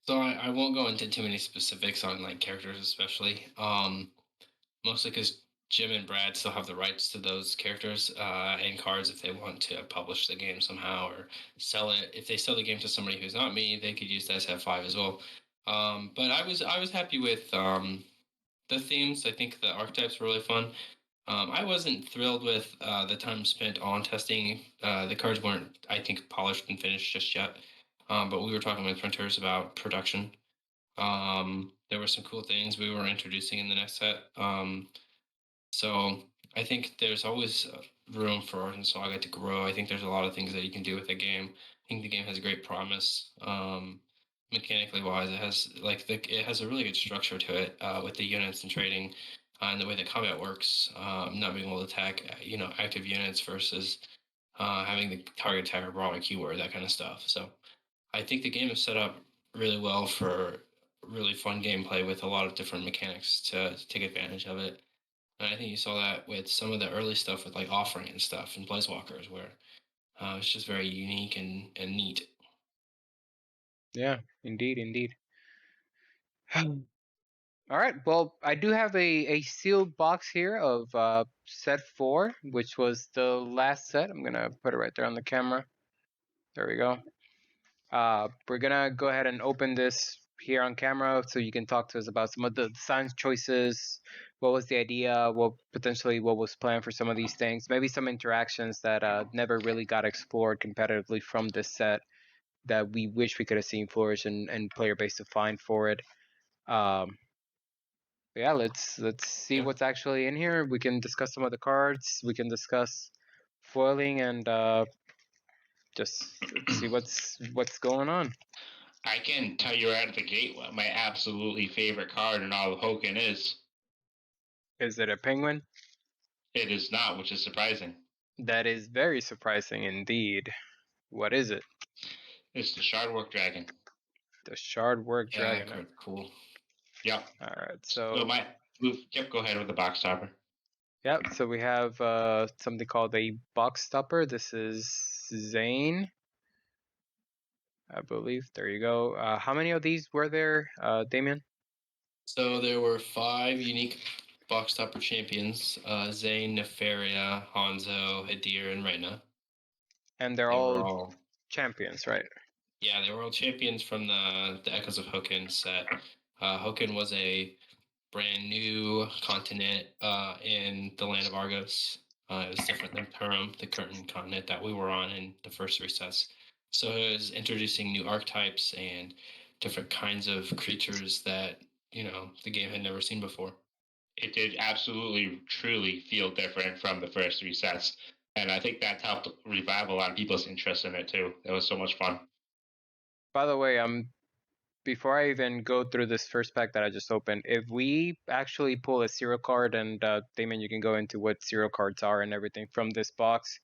So I won't go into too many specifics on like characters, especially. Mostly because Jim and Brad still have the rights to those characters and cards if they want to publish the game somehow or sell it. If they sell the game to somebody who's not me, they could use that as F5 as well. But I was happy with the themes. I think the archetypes were really fun. I wasn't thrilled with the time spent on testing. The cards weren't, I think, polished and finished just yet. But we were talking with printers about production. There were some cool things we were introducing in the next set. So I think there's always room for Argent Saga to grow. I think there's a lot of things that you can do with the game. I think the game has great promise. Mechanically wise, it has a really good structure to it with the units and trading, and the way that combat works. Not being able to attack, active units versus having the target attacker brawl a keyword, that kind of stuff. So I think the game is set up really well for really fun gameplay with a lot of different mechanics to take advantage of it. And I think you saw that with some of the early stuff with like offering and stuff and Blazewalkers, where it's just very unique and neat. Yeah, indeed. All right. Well, I do have a sealed box here of set 4, which was the last set. I'm gonna put it right there on the camera. There we go. We're gonna go ahead and open this here on camera so you can talk to us about some of the design choices. What was the idea? What was planned for some of these things? Maybe some interactions that never really got explored competitively from this set that we wish we could have seen flourish and player base defined for it. Yeah, let's see what's actually in here. We can discuss some of the cards. We can discuss foiling and just see what's going on. I can tell you right out of the gate what my absolutely favorite card in all of Hoken is. Is it a penguin? It is not, which is surprising. That is very surprising indeed. What is it? It's the Shardwork Dragon. The Shardwork Yeah, Dragon. that card, cool. Yep. All right, so Yep, go ahead with the box topper. Yep, so we have something called a box stopper. This is Zane, I believe. There you go. How many of these were there, Damien? So there were 5 unique box topper champions: Zane, Nefaria, Hanzo, Hadir, and Reyna. And they're They all were all champions, right? Yeah, they were all champions from the Echoes of Hoken set. Hoken was a brand new continent in the land of Argos. It was different than Purim, the current continent that we were on in the first recess. So it was introducing new archetypes and different kinds of creatures that the game had never seen before. It did absolutely, truly feel different from the first 3 sets. And I think that helped revive a lot of people's interest in it too. It was so much fun. By the way, before I even go through this first pack that I just opened, if we actually pull a serial card, and Damon, you can go into what serial cards are and everything from this box,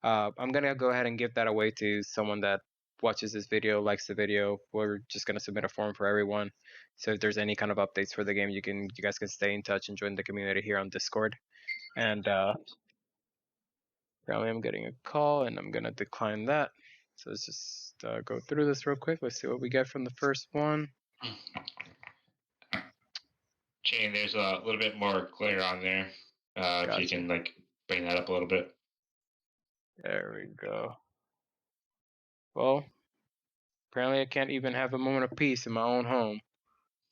I'm gonna go ahead and give that away to someone that watches this video, likes the video. We're just gonna submit a form for everyone. So if there's any kind of updates for the game, you guys can stay in touch and join the community here on Discord. And apparently I'm getting a call, and I'm gonna decline that. So let's just go through this real quick. Let's see what we get from the first one. Shane, there's a little bit more glare on there. Gotcha. If you can bring that up a little bit. There we go. Well, apparently I can't even have a moment of peace in my own home.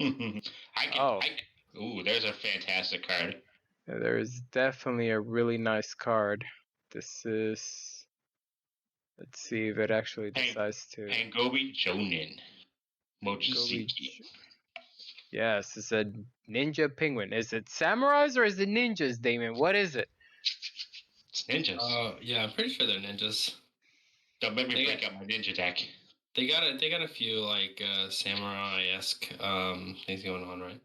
Ooh, there's a fantastic card. Yeah, there is definitely a really nice card. This is... Let's see if it actually decides to... Pangobi Jonin. Mochisuki. Yes, it's a ninja penguin. Is it samurais or is it ninjas, Damon? What is it? It's ninjas. Yeah, I'm pretty sure they're ninjas. Don't make me break up my ninja deck. They got a few samurai-esque things going on, right?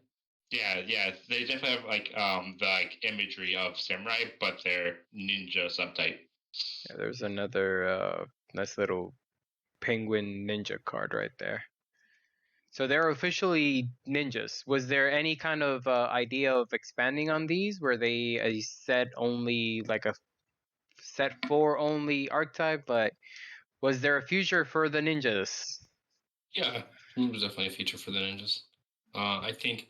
Yeah, they definitely have the imagery of samurai, but they're ninja subtype. Yeah, there's another nice little penguin ninja card right there. So they're officially ninjas. Was there any kind of idea of expanding on these? Were they a set only, like a set 4 only archetype? But was there a future for the ninjas? Yeah, it was definitely a feature for the ninjas. I think.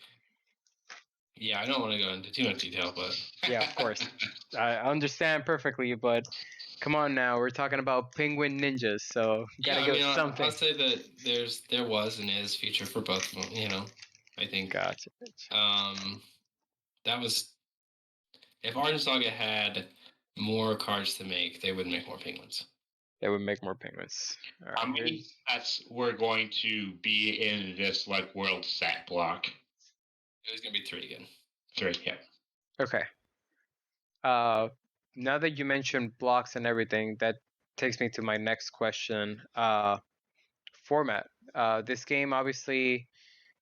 Yeah, I don't want to go into too much detail, but yeah, of course, I understand perfectly. But come on now, we're talking about penguin ninjas, so gotta give something. I'll say that there was and is future for both of them. I think. Gotcha. That was if Argent Saga had more cards to make, they would make more penguins. They would make more penguins. All right, How many sets were going to be in this like world set block? It was gonna be 3 again. 3, yeah. Okay. Now that you mentioned blocks and everything, that takes me to my next question. Format. This game obviously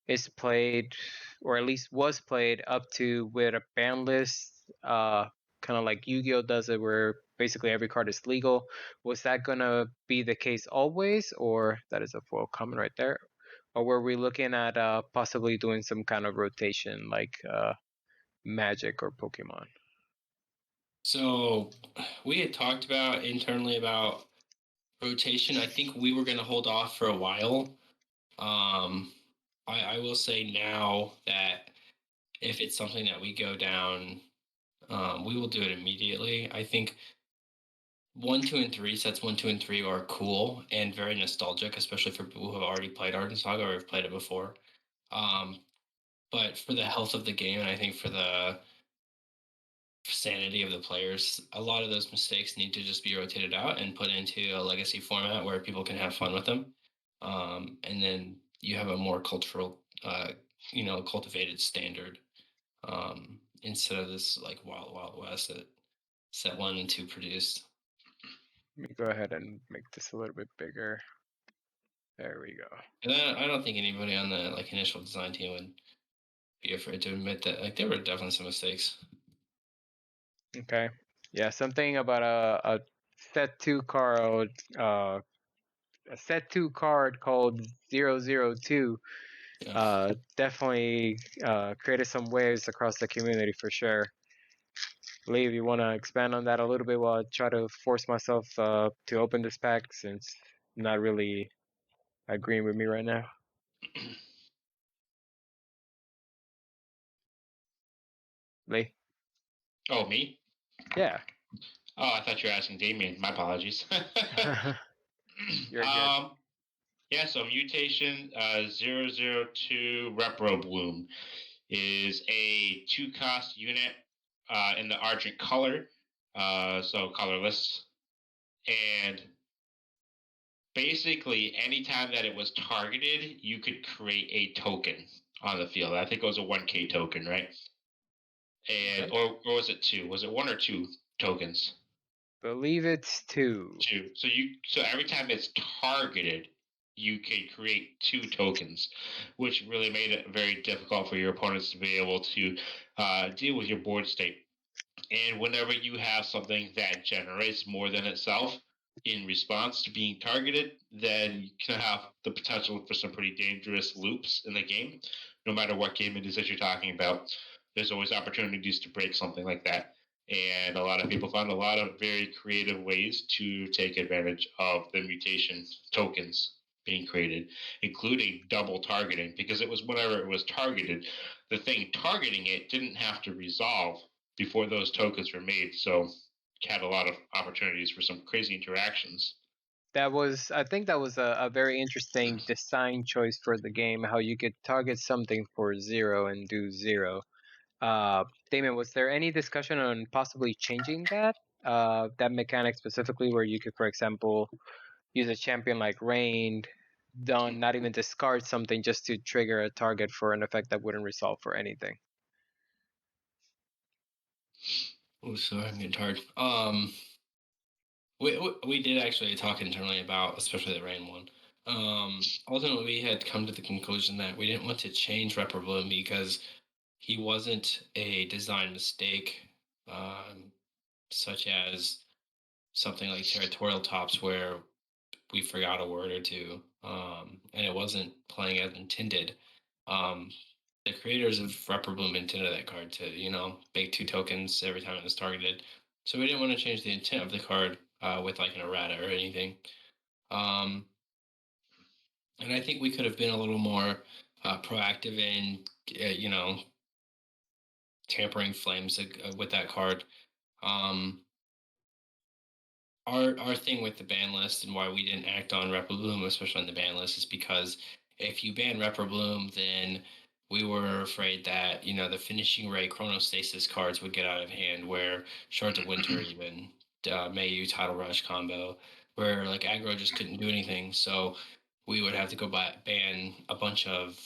is played, or at least was played, up to with a ban list. Kind of like Yu-Gi-Oh does it, where basically every card is legal. Was that gonna be the case always, or that is a foil comment right there? Or were we looking at possibly doing some kind of rotation like Magic or Pokemon? So we had talked about internally about rotation. I think we were going to hold off for a while. I will say now that if it's something that we go down, we will do it immediately. I think 1, 2, and 3 sets 1, 2, and 3 are cool and very nostalgic, especially for people who have already played Argent Saga or have played it before. But for the health of the game, and I think for the sanity of the players, a lot of those mistakes need to just be rotated out and put into a legacy format where people can have fun with them. And then you have a more cultural, cultivated standard, instead of this like wild, wild west that set 1 and 2 produced. Let me go ahead and make this a little bit bigger. There we go. And I don't think anybody on the like initial design team would be afraid to admit that like there were definitely some mistakes. Okay. Yeah, something about a set 2 card, a set 2 card called 002 Yeah. definitely created some waves across the community for sure. Lee, if you want to expand on that a little bit while I try to force myself to open this pack since I'm not really agreeing with me right now. Lee? Oh, me? Yeah. Oh, I thought you were asking Damien. My apologies. You're good. Yeah, so Mutation 002 Repro Bloom is a 2-cost unit in the Argent color, so colorless. And basically, anytime that it was targeted, you could create a token on the field. I think it was a 1K token, right? And Okay. or was it 2? Was it 1 or 2 tokens? Believe it's 2. 2. So every time it's targeted, you can create 2 tokens, which really made it very difficult for your opponents to be able to deal with your board state. And whenever you have something that generates more than itself in response to being targeted, then you can have the potential for some pretty dangerous loops in the game. No matter what game it is that you're talking about, there's always opportunities to break something like that. And a lot of people found a lot of very creative ways to take advantage of the mutation tokens being created, including double targeting, because it was whenever it was targeted, the thing targeting it didn't have to resolve before those tokens were made. So you had a lot of opportunities for some crazy interactions. I think that was a very interesting design choice for the game, how you could target something for 0 and do 0. Damien, was there any discussion on possibly changing that mechanic specifically, where you could, for example, use a champion like Rain, not even discard something just to trigger a target for an effect that wouldn't resolve for anything? Oh, sorry, I'm getting tired. We did actually talk internally about, especially the rain one. Ultimately, we had come to the conclusion that we didn't want to change Repro Bloom because he wasn't a design mistake, such as something like Territorial Tops, where we forgot a word or two, and it wasn't playing as intended. Um, the creators of Repro Bloom intended that card to, bake 2 tokens every time it was targeted. So we didn't want to change the intent of the card with like an errata or anything. And I think we could have been a little more proactive in, tampering flames with that card. Um, our thing with the ban list and why we didn't act on Repro Bloom, especially on the ban list, is because if you ban Repro Bloom, then we were afraid that, the finishing ray chronostasis cards would get out of hand, where Shards of Winter, even Mayu Tidal Rush combo, where like aggro just couldn't do anything. So we would have to go ban a bunch of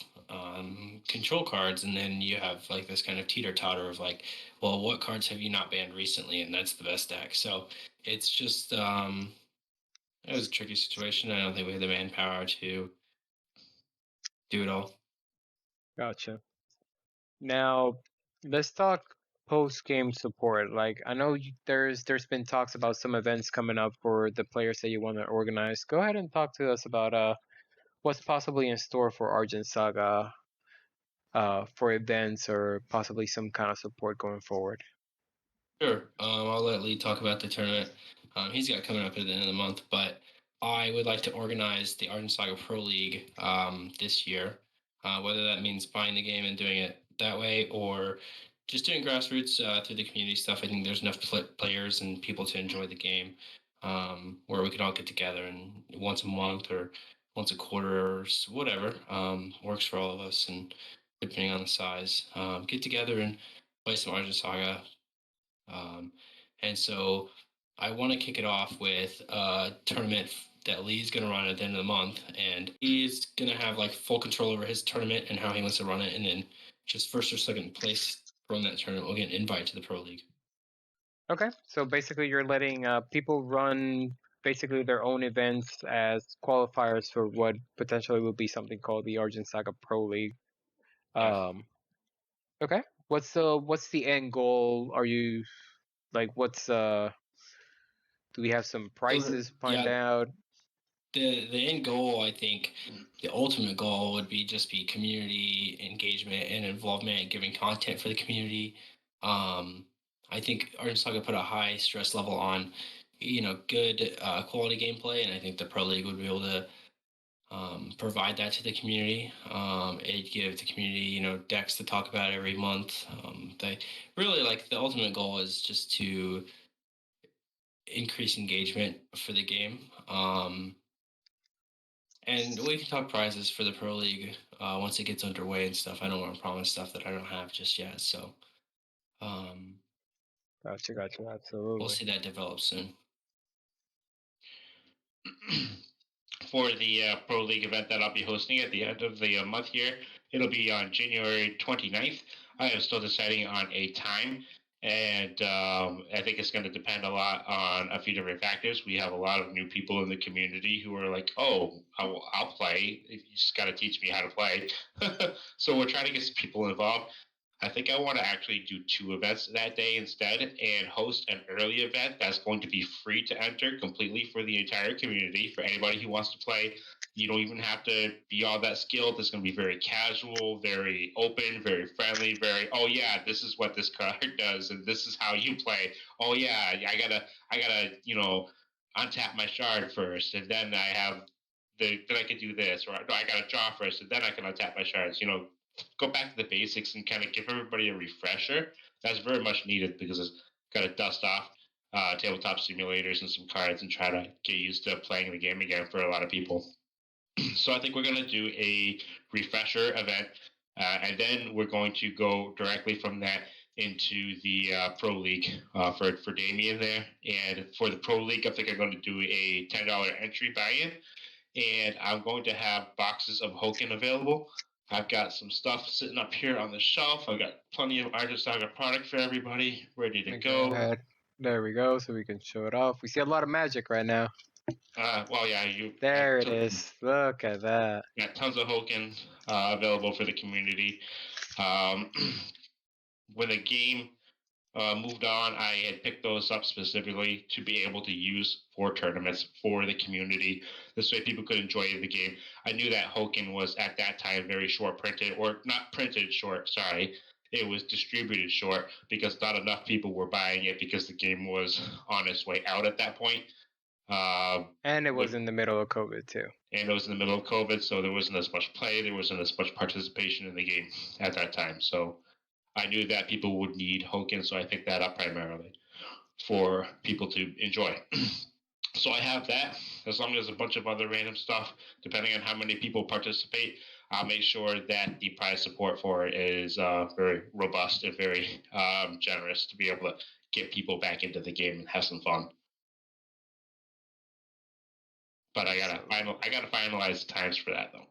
control cards, and then you have like this kind of teeter-totter of like, well, what cards have you not banned recently, and that's the best deck. So it's just it was a tricky situation. I don't think we had the manpower to do it all. Gotcha. Now, let's talk post-game support. Like, I know there's been talks about some events coming up for the players that you want to organize. Go ahead and talk to us about what's possibly in store for Argent Saga for events or possibly some kind of support going forward. Sure. I'll let Lee talk about the tournament. He's got coming up at the end of the month, but I would like to organize the Argent Saga Pro League this year. Whether that means buying the game and doing it that way, or just doing grassroots through the community stuff. I think there's enough players and people to enjoy the game, where we can all get together and once a month or once a quarter or whatever works for all of us, and depending on the size, get together and play some Argent Saga. And so I want to kick it off with a tournament that Lee's going to run at the end of the month. And he's going to have like full control over his tournament and how he wants to run it. And then just first or second place from that tournament will get an invite to the Pro League. Okay, so basically you're letting people run basically their own events as qualifiers for what potentially will be something called the Argent Saga Pro League. Yeah. Okay, what's the end goal? Are you like do we have some prices planned out? The end goal, I think, the ultimate goal would be community engagement and involvement and giving content for the community. I think Argent Saga put a high stress level on, good quality gameplay, and I think the Pro League would be able to provide that to the community. It'd give the community, decks to talk about every month. They really the ultimate goal is just to increase engagement for the game. And we can talk prizes for the Pro League once it gets underway and stuff. I don't want to promise stuff that I don't have just yet. So Gotcha, absolutely. we'll see that develop soon. For the Pro League event that I'll be hosting at the end of the month here, it'll be on January 29th. I am still deciding on a time, and I think it's going to depend a lot on a few different factors. We have a lot of new people in the community who are like, oh, I'll play. You just got to teach me how to play. So we're trying to get some people involved. I think I want to actually do 2 events that day instead and host an early event that's going to be free to enter completely for the entire community, for anybody who wants to play. You don't even have to be all that skilled. It's going to be very casual, very open, very friendly, oh yeah, this is what this card does and this is how you play. Oh yeah, I gotta, untap my shard first, and then then I can do this, or no, I gotta draw first, and then I can untap my shards. Go back to the basics and kind of give everybody a refresher. That's very much needed because it's got to dust off tabletop simulators and some cards and try to get used to playing the game again for a lot of people. So I think we're going to do a refresher event, and then we're going to go directly from that into the Pro League for Damien there. And for the Pro League, I think I'm going to do a $10 entry buy-in, and I'm going to have boxes of Hoken available. I've got some stuff sitting up here on the shelf. I've got plenty of Argent Saga product for everybody, ready to go. Ahead. There we go, so we can show it off. We see a lot of magic right now. Well, yeah, there it is. Look at that. Got tons of Hoken available for the community. When the game moved on, I had picked those up specifically to be able to use for tournaments for the community. This way people could enjoy the game. I knew that Hoken was at that time very short printed, or not printed short, sorry. It was distributed short because not enough people were buying it because the game was on its way out at that point. And it was in the middle of COVID too. And it was in the middle of COVID, so there wasn't as much play, there wasn't as much participation in the game at that time. So I knew that people would need Hoken, so I picked that up primarily for people to enjoy. So I have that, as long as a bunch of other random stuff, depending on how many people participate. I'll make sure that the prize support for it is very robust and very generous to be able to get people back into the game and have some fun. But I gotta finalize the times for that though.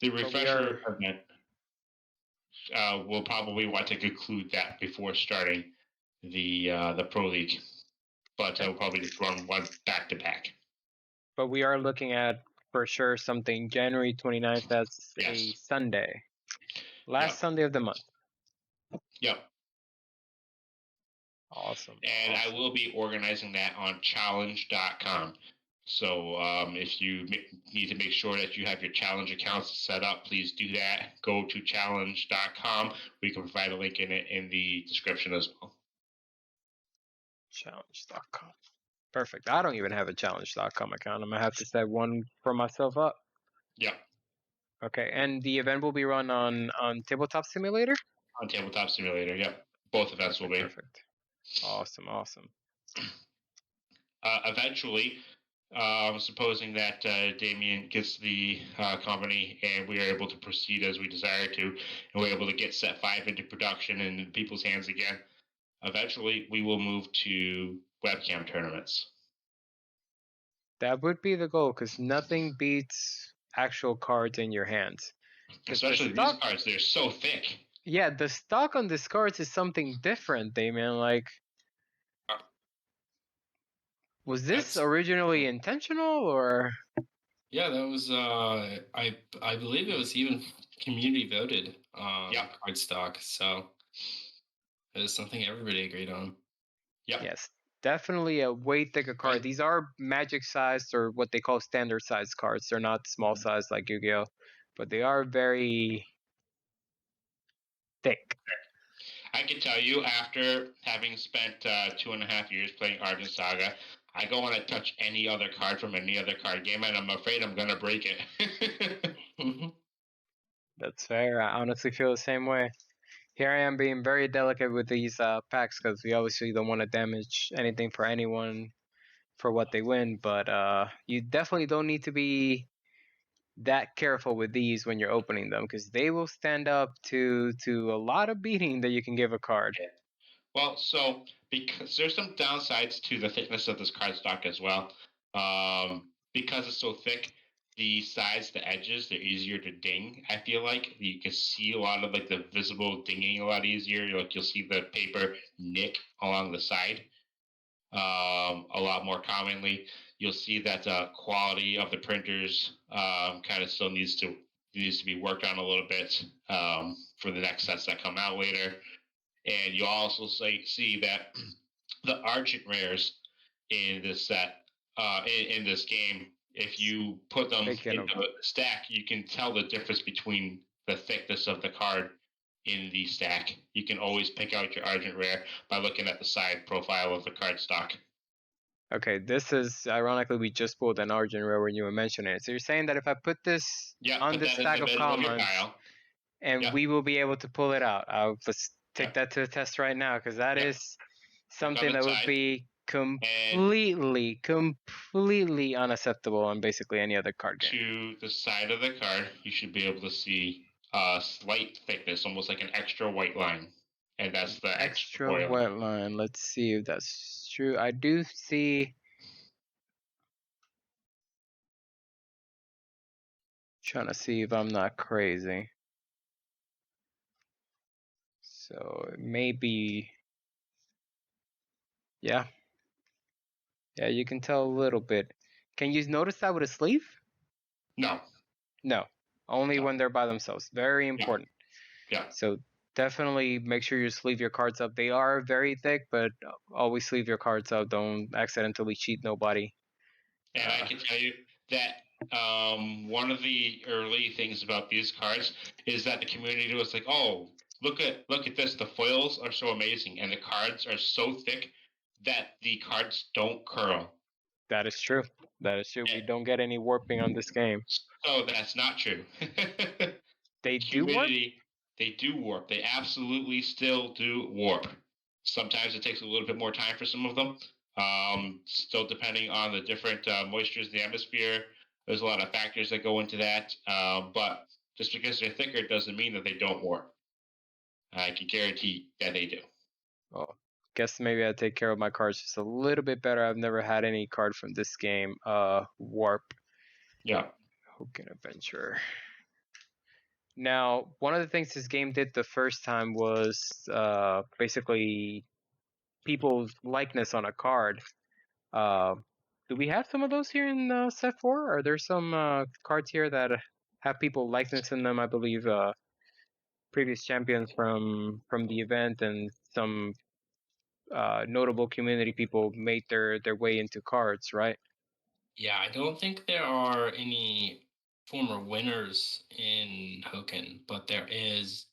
The refresher event, we'll probably want to conclude that before starting the Pro League, but we'll probably just run one back to back. But we are looking at for sure something January 29th. That's a Sunday, last Sunday of the month. Yep. Awesome. And I will be organizing that on challenge.com. So if you need to make sure that you have your challenge accounts set up, please do that. Go to challenge.com. We can provide a link in the description as well. Challenge.com. Perfect. I don't even have a challenge.com account. I'm going to have to set one for myself up. Yep. Okay. And the event will be run on Tabletop Simulator? On Tabletop Simulator, yep. Both events will be. Perfect. Awesome. Eventually, supposing that Damien gets the company and we are able to proceed as we desire to, and we're able to get Set 5 into production and in people's hands again, eventually we will move to webcam tournaments. That would be the goal, because nothing beats actual cards in your hands. Especially these cards, they're so thick. Yeah, the stock on these cards is something different, Damien. Like, was this originally intentional, or? Yeah, that was I believe it was even community voted card stock, so it was something everybody agreed on. Yep. Yes, definitely a way thicker card. Right. These are magic sized, or what they call standard sized cards. They're not small sized like Yu-Gi-Oh, but they are very thick. I can tell you, after having spent 2.5 years playing Argent Saga, I go and I touch any other card from any other card game, and I'm afraid I'm gonna break it. That's fair. I honestly feel the same way. Here I am being very delicate with these packs, because we obviously don't want to damage anything for anyone for what they win, but you definitely don't need to be that careful with these when you're opening them, because they will stand up to a lot of beating that you can give a card. Well, so because there's some downsides to the thickness of this card stock as well. Because it's so thick, the sides, the edges, they're easier to ding. I feel like you can see a lot of like the visible dinging a lot easier. Like you'll see the paper nick along the side a lot more commonly. You'll see that quality of the printers kind of still needs to be worked on a little bit for the next sets that come out later. And you also see that the Argent rares in this set, in this game, if you put them into a stack, you can tell the difference between the thickness of the card in the stack. You can always pick out your Argent rare by looking at the side profile of the card stock. Okay, this is, ironically, we just pulled an Argent rare when you were mentioning it. So you're saying that if I put this on this stack of commons, and we will be able to pull it out. Let's take that to the test right now, because that is something that would be completely unacceptable on basically any other card game. To the side of the card, you should be able to see a slight thickness, almost like an extra white line. And that's the extra white line. Let's see if that's true. I do see. Trying to see if I'm not crazy. So it may be. Yeah. Yeah, you can tell a little bit. Can you notice that with a sleeve? No. No. Only when they're by themselves. Very important. Yeah. So definitely make sure you sleeve your cards up. They are very thick, but always sleeve your cards up. Don't accidentally cheat nobody. And I can tell you that one of the early things about these cards is that the community was like, "Oh, look at this! The foils are so amazing, and the cards are so thick that the cards don't curl." That is true. That is true. We don't get any warping on this game. So that's not true. They do warp? They do warp. They absolutely still do warp. Sometimes it takes a little bit more time for some of them. Still depending on the different moistures in the atmosphere, There's a lot of factors that go into that, but just because they're thicker doesn't mean that they don't warp. I can guarantee that they do. Well, guess maybe I take care of my cards just a little bit better. I've never had any card from this game warp. Yeah. Hoken Adventure. Now, one of the things this game did the first time was basically people's likeness on a card. Do we have some of those here in set 4? Are there some cards here that have people likeness in them? I believe previous champions from the event and some notable community people made their way into cards, right? Yeah, I don't think there are any former winners in Hoken, but there is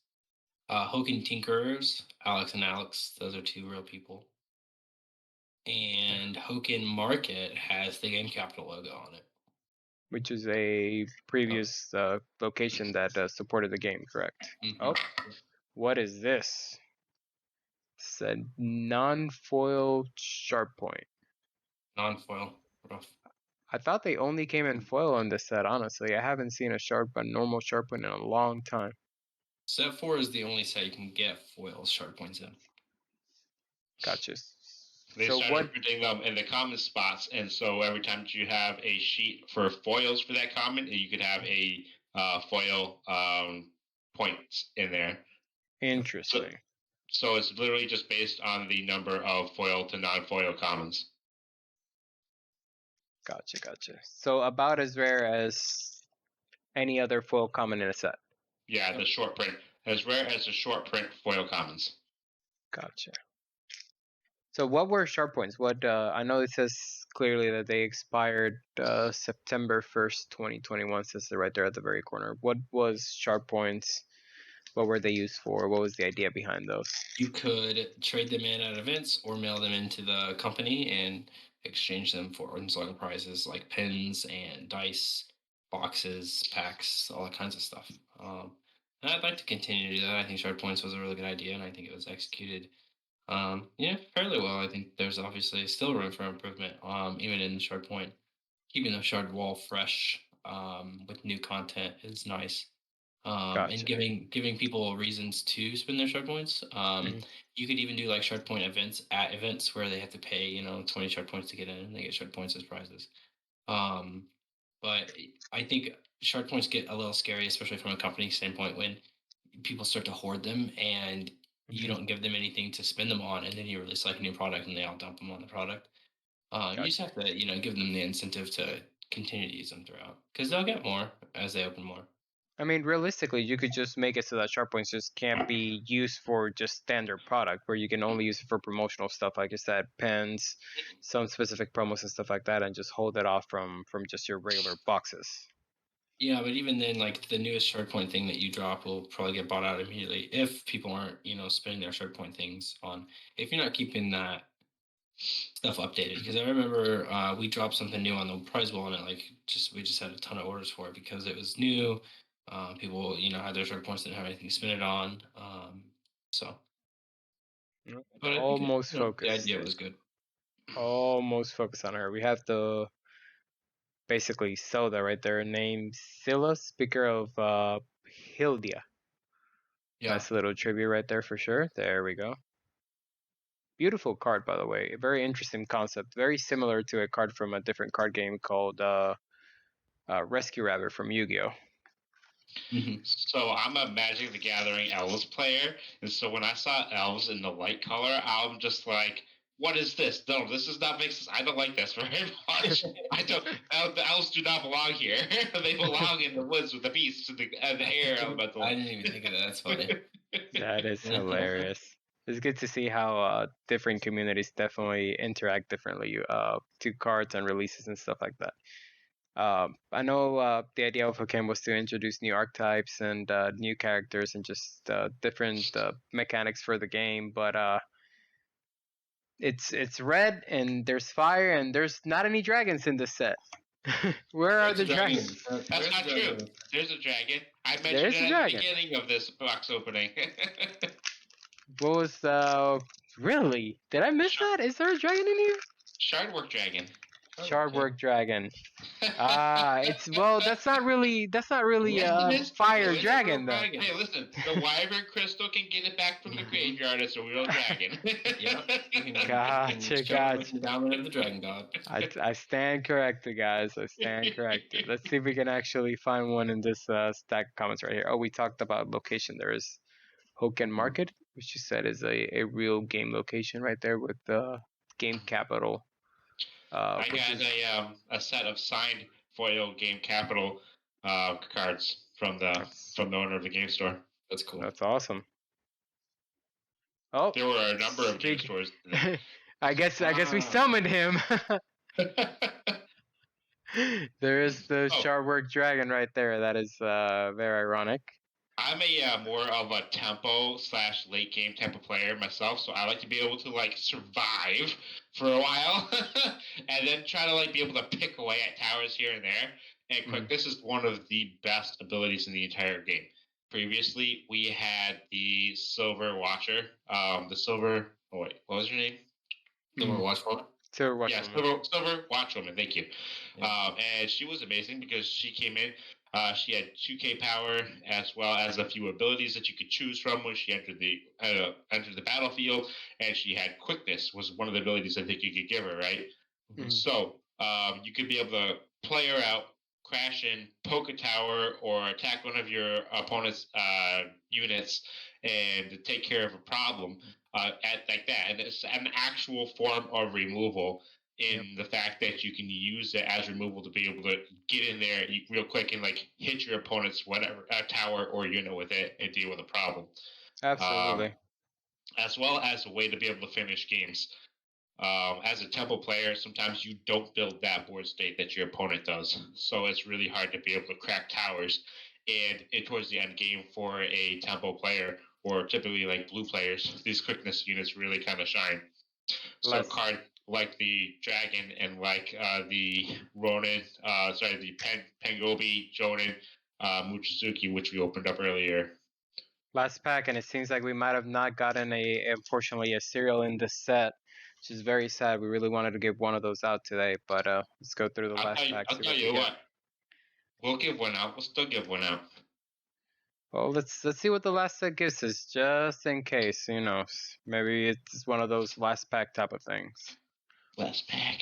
Hoken Tinkerers, Alex and Alex. Those are 2 real people. And Hoken Market has the Game Capital logo on it. Which is a previous location that supported the game, correct? Mhm. Oh, what is this? It's a non-foil sharp point. Non-foil, rough. I thought they only came in foil on this set, honestly. I haven't seen a normal sharp point in a long time. Set 4 is the only set you can get foil sharp points in. Gotcha. They So started what? printing them in the common spots, and so every time that you have a sheet for foils for that common, you could have a foil points in there. Interesting. So it's literally just based on the number of foil to non-foil commons. Gotcha. So about as rare as any other foil common in a set. Yeah, the short print. As rare as the short print foil commons. Gotcha. So what were sharp points? What I know it says clearly that they expired September 1st, 2021, says it right there at the very corner. What was sharp points? What were they used for? What was the idea behind those? You could trade them in at events or mail them into the company and exchange them for Argent Saga prizes like pins and dice, boxes, packs, all that kinds of stuff. And I'd like to continue to do that. I think Shard Points was a really good idea, and I think it was executed fairly well. I think there's obviously still room for improvement, even in Shard Point. Keeping the Shard Wall fresh with new content is nice. Gotcha. And giving people reasons to spend their Shard Points. You could even do like Shard Point events at events where they have to pay 20 Shard Points to get in, and they get Shard Points as prizes. But I think Shard Points get a little scary, especially from a company standpoint, when people start to hoard them and you don't give them anything to spend them on, and then you release like a new product and they all dump them on the product. You just have to give them the incentive to continue to use them throughout, because they'll get more as they open more. I mean, realistically, you could just make it so that sharp points just can't be used for just standard product, where you can only use it for promotional stuff, like you said, pens, some specific promos and stuff like that, and just hold it off from just your regular boxes. Yeah, but even then, like the newest Shard Point thing that you drop will probably get bought out immediately if people aren't, spending their Shard Point things on. If you're not keeping that stuff updated, because I remember we dropped something new on the prize wall, and we just had a ton of orders for it because it was new. People, had their Shard Points, didn't have anything to spend it on. But I Almost think focused. the idea was good. Almost focused on her. We have the basically Zelda right there, named Scylla, speaker of Hildia. Yeah. Nice little tribute right there for sure. There we go. Beautiful card, by the way. A very interesting concept. Very similar to a card from a different card game called Rescue Rabbit from Yu-Gi-Oh! So I'm a Magic the Gathering Elves player, and so when I saw elves in the light color, I'm just like, what is this? No, this does not make sense. I don't like this very much. I don't. The elves do not belong here. They belong in the woods with the beasts and the air elemental. I didn't even think of that. That's funny. That is hilarious. It's good to see how different communities definitely interact differently to cards and releases and stuff like that. I know the idea of Hoken was to introduce new archetypes and new characters and just different mechanics for the game, but it's red and there's fire and there's not any dragons in this set. Where are the dragons? That's not true. There's a dragon. I mentioned There's it a at dragon. the beginning of this box opening. What was really? Did I miss that? Is there a dragon in here? Shardwork dragon. Shardwork Dragon. It's that's not really Yes, fire it is a real dragon though. dragon. Hey, listen, the Wyvern Crystal can get it back from the graveyard as a real dragon. Yep. You can Gotcha, show him gotcha. the dominant of the dragon god. I stand corrected, guys. I stand corrected. Let's see if we can actually find one in this stack of comments right here. Oh, we talked about location. There is Hoken Market, which you said is a real game location right there with the game capital. I which got is a set of signed foil game capital cards from the owner of the game store. That's cool. That's awesome. Oh, There were a number of game stores. I guess we summoned him. There is the Shardwork Dragon right there. That is very ironic. I'm a more of a tempo / late game type of player myself, so I like to be able to like survive for a while, and then try to like be able to pick away at towers here and there. And quick, this is one of the best abilities in the entire game. Previously, we had the Silver Watcher, the Silver. Oh wait, what was your name? Silver Watchwoman. Silver Watchwoman. Silver Watchwoman. Thank you. Yeah. And she was amazing because she came in. She had 2K power as well as a few abilities that you could choose from when she entered the battlefield, and she had quickness was one of the abilities I think you could give her, right? So you could be able to play her out, crash in, poke a tower, or attack one of your opponent's units and take care of a problem like that. And it's an actual form of removal in the fact that you can use it as removal to be able to get in there real quick and like hit your opponent's tower or unit with it and deal with a problem. Absolutely. As well as a way to be able to finish games. As a tempo player, sometimes you don't build that board state that your opponent does, so it's really hard to be able to crack towers. And towards the end game for a tempo player, or typically like blue players, these quickness units really kind of shine. So a card like the Dragon and like the Ronin, the Pengobi, Jonin, Mochizuki, which we opened up earlier. Last pack, and it seems like we might have not gotten unfortunately a cereal in this set, which is very sad. We really wanted to give one of those out today, but let's go through the last pack. I'll tell you what. We'll give one out. We'll still give one out. Well, let's see what the last set gives us, just in case. You know, maybe it's one of those last pack type of things. Last pack.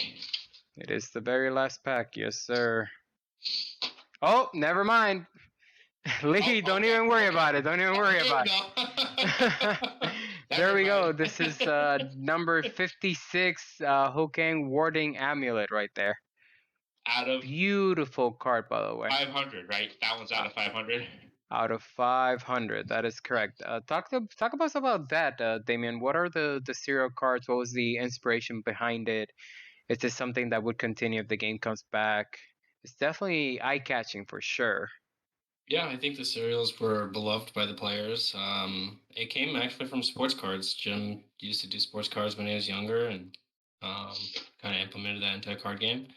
It is the very last pack, yes, sir. Oh, never mind. Lee, don't even worry about it. Don't even worry about it. There we go. This is number 56, Hokang Warding Amulet right there. Out of beautiful card, by the way. 500, right? That one's out of 500. Out of 500, that is correct. Talk about that, Damien. What are the serial cards? What was the inspiration behind it? Is this something that would continue if the game comes back? It's definitely eye-catching for sure. Yeah, I think the serials were beloved by the players. It came actually from sports cards. Jim used to do sports cards when he was younger, and kind of implemented that into a card game.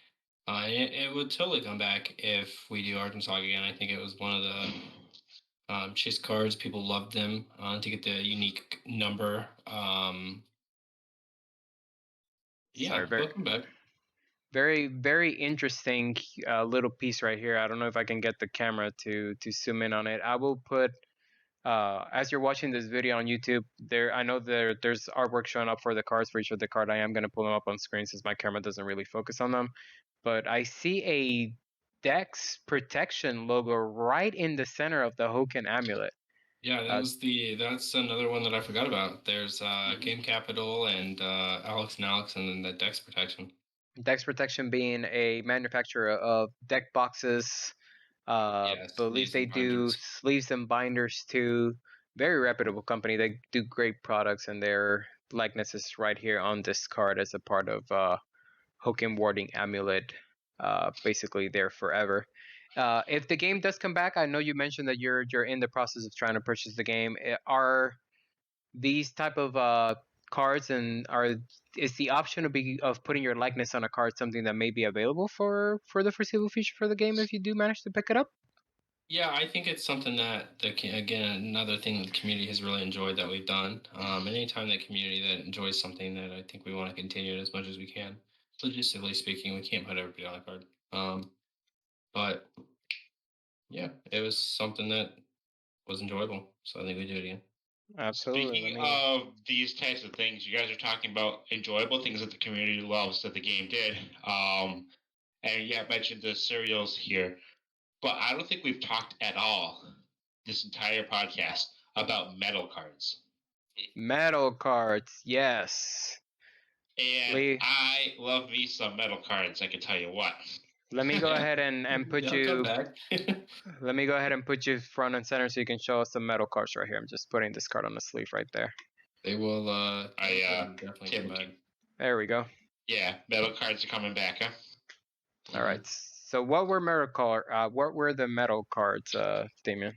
It would totally come back if we do Argent Saga again. I think it was one of the chase cards. People loved them to get the unique number. Yeah, welcome back. Very, very interesting little piece right here. I don't know if I can get the camera to zoom in on it. I will put, as you're watching this video on YouTube, I know there's artwork showing up for the cards for each of the card. I am going to pull them up on screen since my camera doesn't really focus on them. But I see a Dex Protection logo right in the center of the Hoken Amulet. Yeah, that's another one that I forgot about. There's Game Capital and Alex, and then the Dex Protection. Dex Protection being a manufacturer of deck boxes. Believe they do sleeves and binders too. Very reputable company. They do great products, and their likeness is right here on this card as a part of Hoken Warding Amulet. Basically there forever. If the game does come back, I know you mentioned that you're in the process of trying to purchase the game. Are these type of cards and is the option of putting your likeness on a card something that may be available for the foreseeable future for the game if you do manage to pick it up? Yeah, I think it's something that again, another thing the community has really enjoyed that we've done. And anytime that community that enjoys something, that I think we want to continue it as much as we can. logistically speaking, we can't put everybody on a card. But yeah, it was something that was enjoyable. So I think we do it again. Absolutely. Speaking of these types of things, you guys are talking about enjoyable things that the community loves that the game did. And you have mentioned the serials here, but I don't think we've talked at all this entire podcast about metal cards. Metal cards, yes. And Lee, I love me some metal cards, I can tell you what. let me go ahead and put They'll you. come back. Let me go ahead and put you front and center so you can show us some metal cards right here. I'm just putting this card on the sleeve right there. They will. Definitely come back. There we go. Yeah, metal cards are coming back, huh? All right. So what were what were the metal cards, Damien?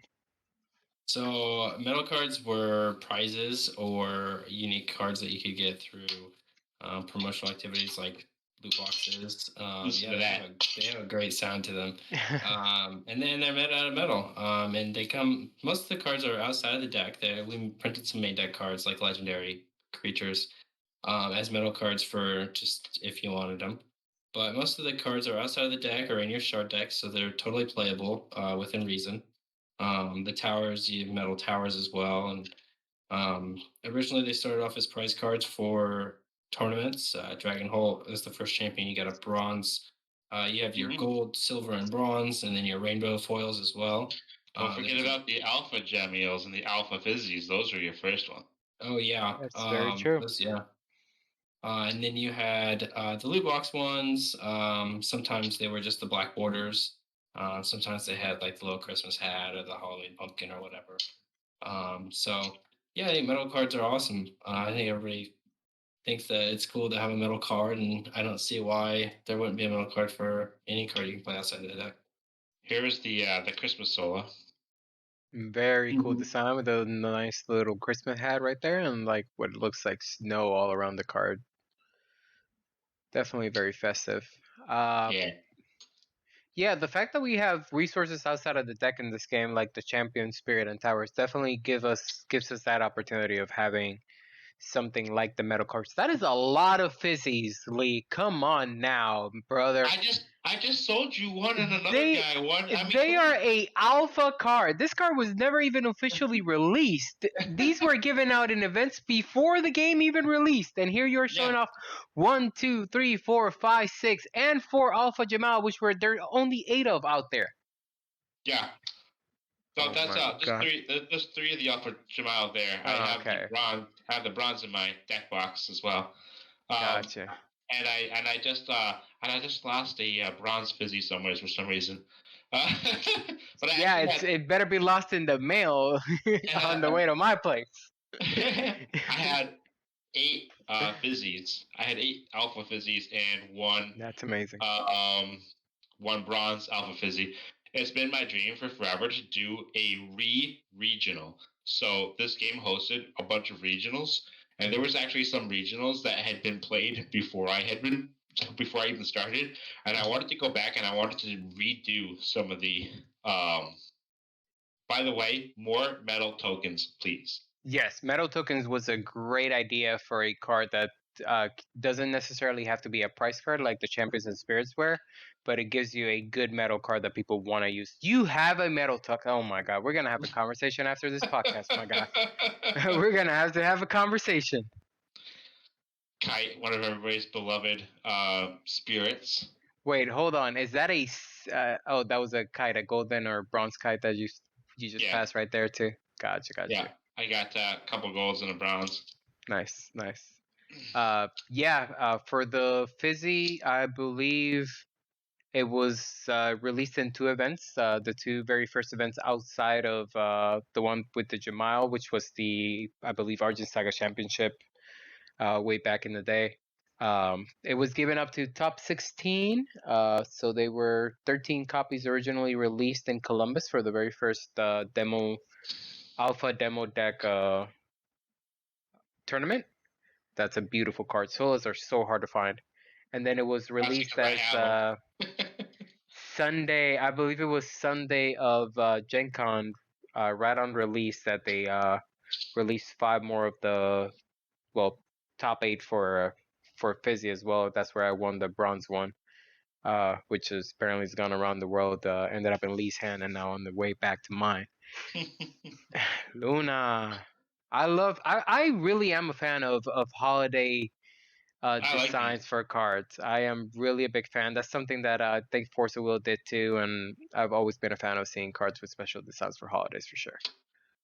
So metal cards were prizes or unique cards that you could get through promotional activities like loot boxes. Listen to that. They have a great sound to them. And then they're made out of metal. And they come. Most of the cards are outside of the deck. We printed some main deck cards like legendary creatures as metal cards for just if you wanted them. But most of the cards are outside of the deck or in your shard deck, so they're totally playable within reason. The towers, you have metal towers as well. And originally they started off as prize cards for tournaments. Dragon Hole is the first champion. You got a bronze. You have your gold, silver, and bronze, and then your rainbow foils as well. Don't forget about the alpha gemios and the alpha fizzies. Those were your first one. Oh yeah, that's very true. And then you had the loot box ones. Sometimes they were just the black borders. Sometimes they had like the little Christmas hat or the Halloween pumpkin or whatever. So yeah, I think metal cards are awesome. I think everybody thinks that it's cool to have a metal card, and I don't see why there wouldn't be a metal card for any card you can play outside of the deck. Here is the Christmas solo. Very cool design with a nice little Christmas hat right there, and like what looks like snow all around the card. Definitely very festive. Yeah, the fact that we have resources outside of the deck in this game, like the Champion, Spirit, and Towers, definitely gives us that opportunity of having something like the metal cards. That is a lot of fizzies, Lee. Come on now, brother. I just sold you one and another guy one. I mean, they are a alpha card. This card was never even officially released. These were given out in events before the game even released. And here you're showing off 1, 2, 3, 4, 5, 6, and 4 Alpha Jamal, which were there only 8 of out there. Yeah. So that's just three of the Alpha Jamal there. I have the bronze in my deck box as well. Gotcha. And I just lost a bronze fizzy somewhere for some reason. But it better be lost in the mail on the way to my place. I had 8 fizzies. I had 8 alpha fizzies and 1. That's amazing. 1 bronze alpha fizzy. It's been my dream for forever to do a regional. So this game hosted a bunch of regionals, and there was actually some regionals that had been played before I even started, and I wanted to go back and I wanted to redo some of the. By the way, more metal tokens, please. Yes, metal tokens was a great idea for a card that doesn't necessarily have to be a price card like the Champions and Spirits were, but it gives you a good metal card that people want to use. You have a metal token. Oh my God, we're gonna have a conversation after this podcast. My God, we're gonna have to have a conversation. Kite, one of everybody's beloved spirits. Wait, hold on. Is that a? Oh, that was a kite, a golden or bronze kite that you just passed right there too. Gotcha. Yeah, I got a couple golds and a bronze. Nice. For the fizzy, I believe it was released in 2 events. The 2 very first events outside of the one with the Jamal, which was I believe, Argent Saga Championship way back in the day. It was given up to top 16. So they were 13 copies originally released in Columbus for the very first alpha demo deck tournament. That's a beautiful card. Solos are so hard to find. And then it was released as Sunday, I believe it was Sunday of Gen Con, right on release, that they released 5 more of the top 8 for for Fizzy as well. That's where I won the bronze one, which is apparently has gone around the world. Ended up in Lee's hand and now on the way back to mine. Luna. I really am a fan of holiday I like designs these. for cards. I am really a big fan. That's something that I think Force of Will did too, and I've always been a fan of seeing cards with special designs for holidays for sure.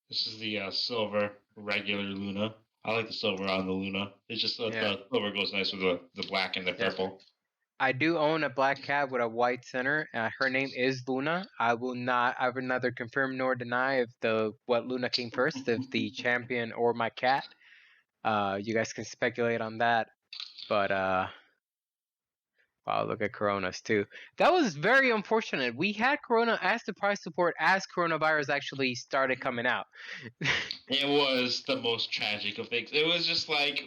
This is the silver regular Luna. I like the silver on the Luna. It's just that Yeah. the silver goes nice with the black and the Yeah. purple. I do own a black cat with a white center. Her name is Luna. I will neither confirm nor deny if what Luna came first, if the champion or my cat. You guys can speculate on that, but wow, look at Coronas too. That was very unfortunate. We had Corona as the prize support as coronavirus actually started coming out. It was the most tragic of things. It was just like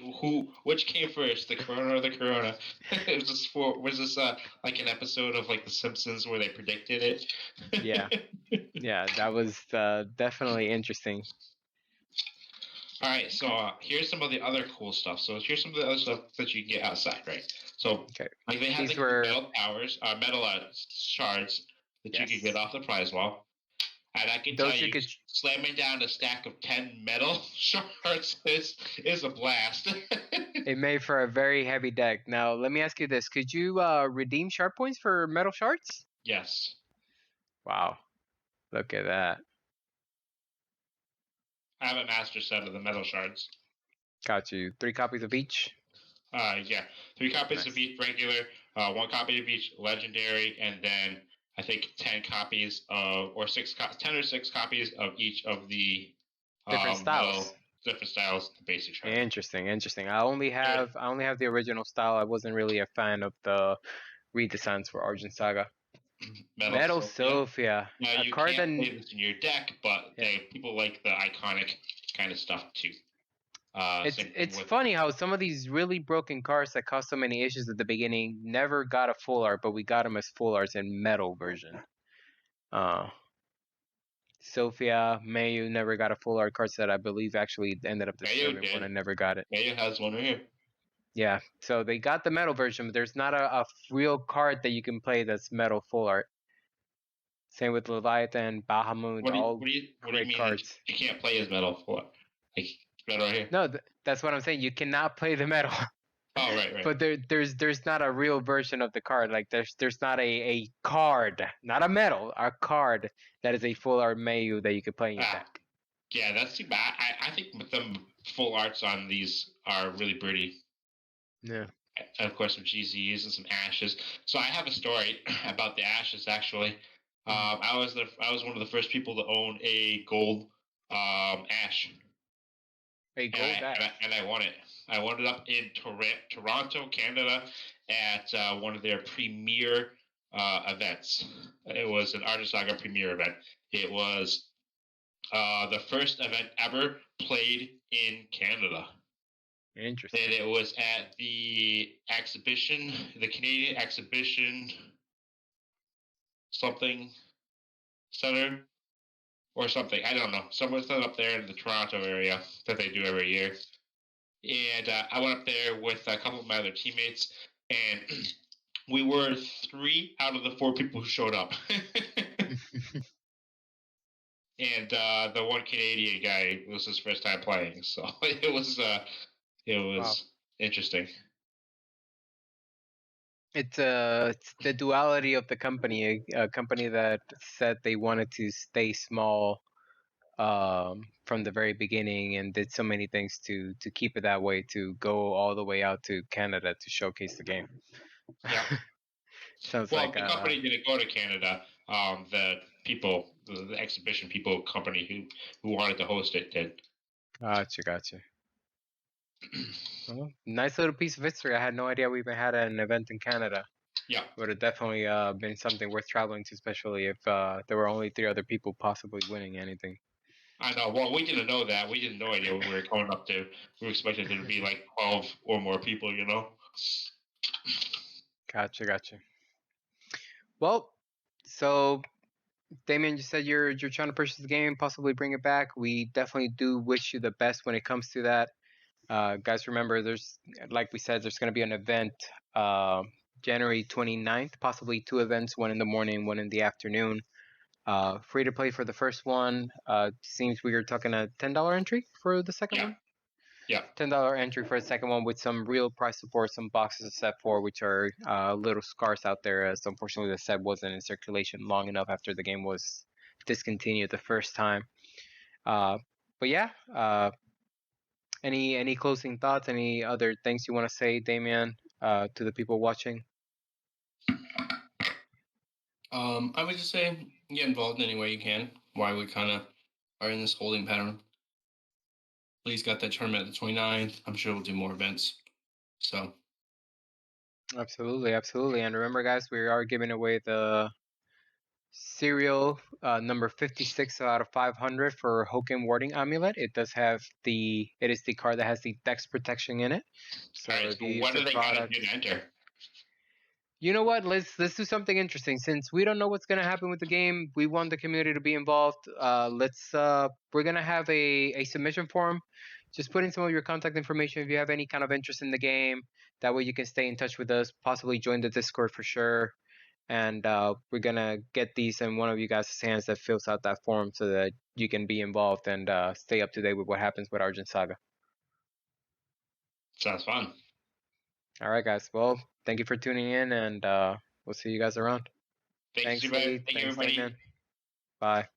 which came first, the Corona or the Corona? It was this like an episode of like The Simpsons where they predicted it? Yeah. Yeah, that was definitely interesting. All right, so here's some of the other cool stuff. So here's some of the other stuff that you can get outside, right? So Okay. like they have These the were metal towers, metal shards that you could get off the prize wall. And I can tell those you you, could slamming down a stack of 10 metal shards is a blast. it made for a very heavy deck. Now let me ask you this: could you redeem sharp points for metal shards? Yes. Wow, look at that. I have a master set of the metal shards. Got you. 3 copies of each. Yeah, 3 copies Nice. of each regular, 1 copy of each legendary, and then I think 10 copies of, or 10 or 6 copies of each of the Different styles. Different styles, the basic shard. Interesting. I only have the original style. I wasn't really a fan of the redesigns for Argent Saga. Metal Sophia. Now A you card can't that play this in your deck, but people like the iconic kind of stuff too. it's funny how some of these really broken cards that caused so many issues at the beginning never got a full art, but we got them as full arts in metal version. Sophia, Mayu never got a full art card set. I believe actually ended up disturbing one and never got it. Mayu has one right here. Yeah, so they got the metal version, but there's not a real card that you can play that's metal full art. Same with Leviathan, Bahamut, all great cards. You can't play as metal full art? Like metal right here. No, that's what I'm saying. You cannot play the metal. Oh, right. But there's not a real version of the card. Like there's not a card, not a metal, a card that is a full art Mayu that you could play in your deck. Yeah, that's too bad. I think the full arts on these are really pretty. Yeah. And of course, some GZs and some ashes. So I have a story about the ashes. Actually, I was one of the first people to own a gold ash. A gold ash. And I won it. I won it up in Toronto, Canada, at one of their premier events. It was an Argent Saga premier event. It was the first event ever played in Canada. Interesting. And it was at the exhibition, the Canadian Exhibition something center or something. I don't know. Somewhere up there in the Toronto area that they do every year. And I went up there with a couple of my other teammates, and we were 3 out of the 4 people who showed up. And the one Canadian guy was his first time playing, so it was wow. Interesting. It's the duality of the company, a company that said they wanted to stay small from the very beginning and did so many things to keep it that way, to go all the way out to Canada to showcase the game. Yeah. Sounds well, like the company didn't go to Canada. The exhibition people company who wanted to host it did. Gotcha. Well, nice little piece of history. I had no idea we even had an event in Canada. Yeah. Would have definitely been something worth traveling to, especially if there were only 3 other people possibly winning anything. I know. Well, we didn't know that. We didn't know idea what we were going up to. We were expecting there to be like 12 or more people, you know? Gotcha. Well, so Damien, you said you're trying to purchase the game, possibly bring it back. We definitely do wish you the best when it comes to that. Guys, remember, like we said, there's going to be an event January 29th, possibly 2 events, one in the morning, one in the afternoon. Free to play for the first one. Seems we are talking a $10 entry for the second one. Yeah. $10 entry for the second one with some real price support, some boxes of set 4, which are a little scarce out there, as unfortunately the set wasn't in circulation long enough after the game was discontinued the first time. But yeah, any closing thoughts? Any other things you want to say, Damien, to the people watching? I would just say get involved in any way you can. Why we kind of are in this holding pattern. Please got that tournament at the 29th. I'm sure we'll do more events. So. Absolutely, absolutely. And remember, guys, we are giving away the serial number 56 out of 500 for Hoken Warding Amulet. It is the card that has the Dex protection in it. So All right, if you use what the are they product, going to enter? you know what? Let's do something interesting. Since we don't know what's gonna happen with the game, we want the community to be involved. We're gonna have a submission form. Just put in some of your contact information if you have any kind of interest in the game. That way you can stay in touch with us. Possibly join the Discord for sure. And we're gonna get these in one of you guys' hands that fills out that form so that you can be involved and stay up to date with what happens with Argent Saga. Sounds fun. All right, guys. Well, thank you for tuning in, and we'll see you guys around. Thanks, Thanks, everybody. Lee. Thank you, Thanks, everybody. Damien. Bye.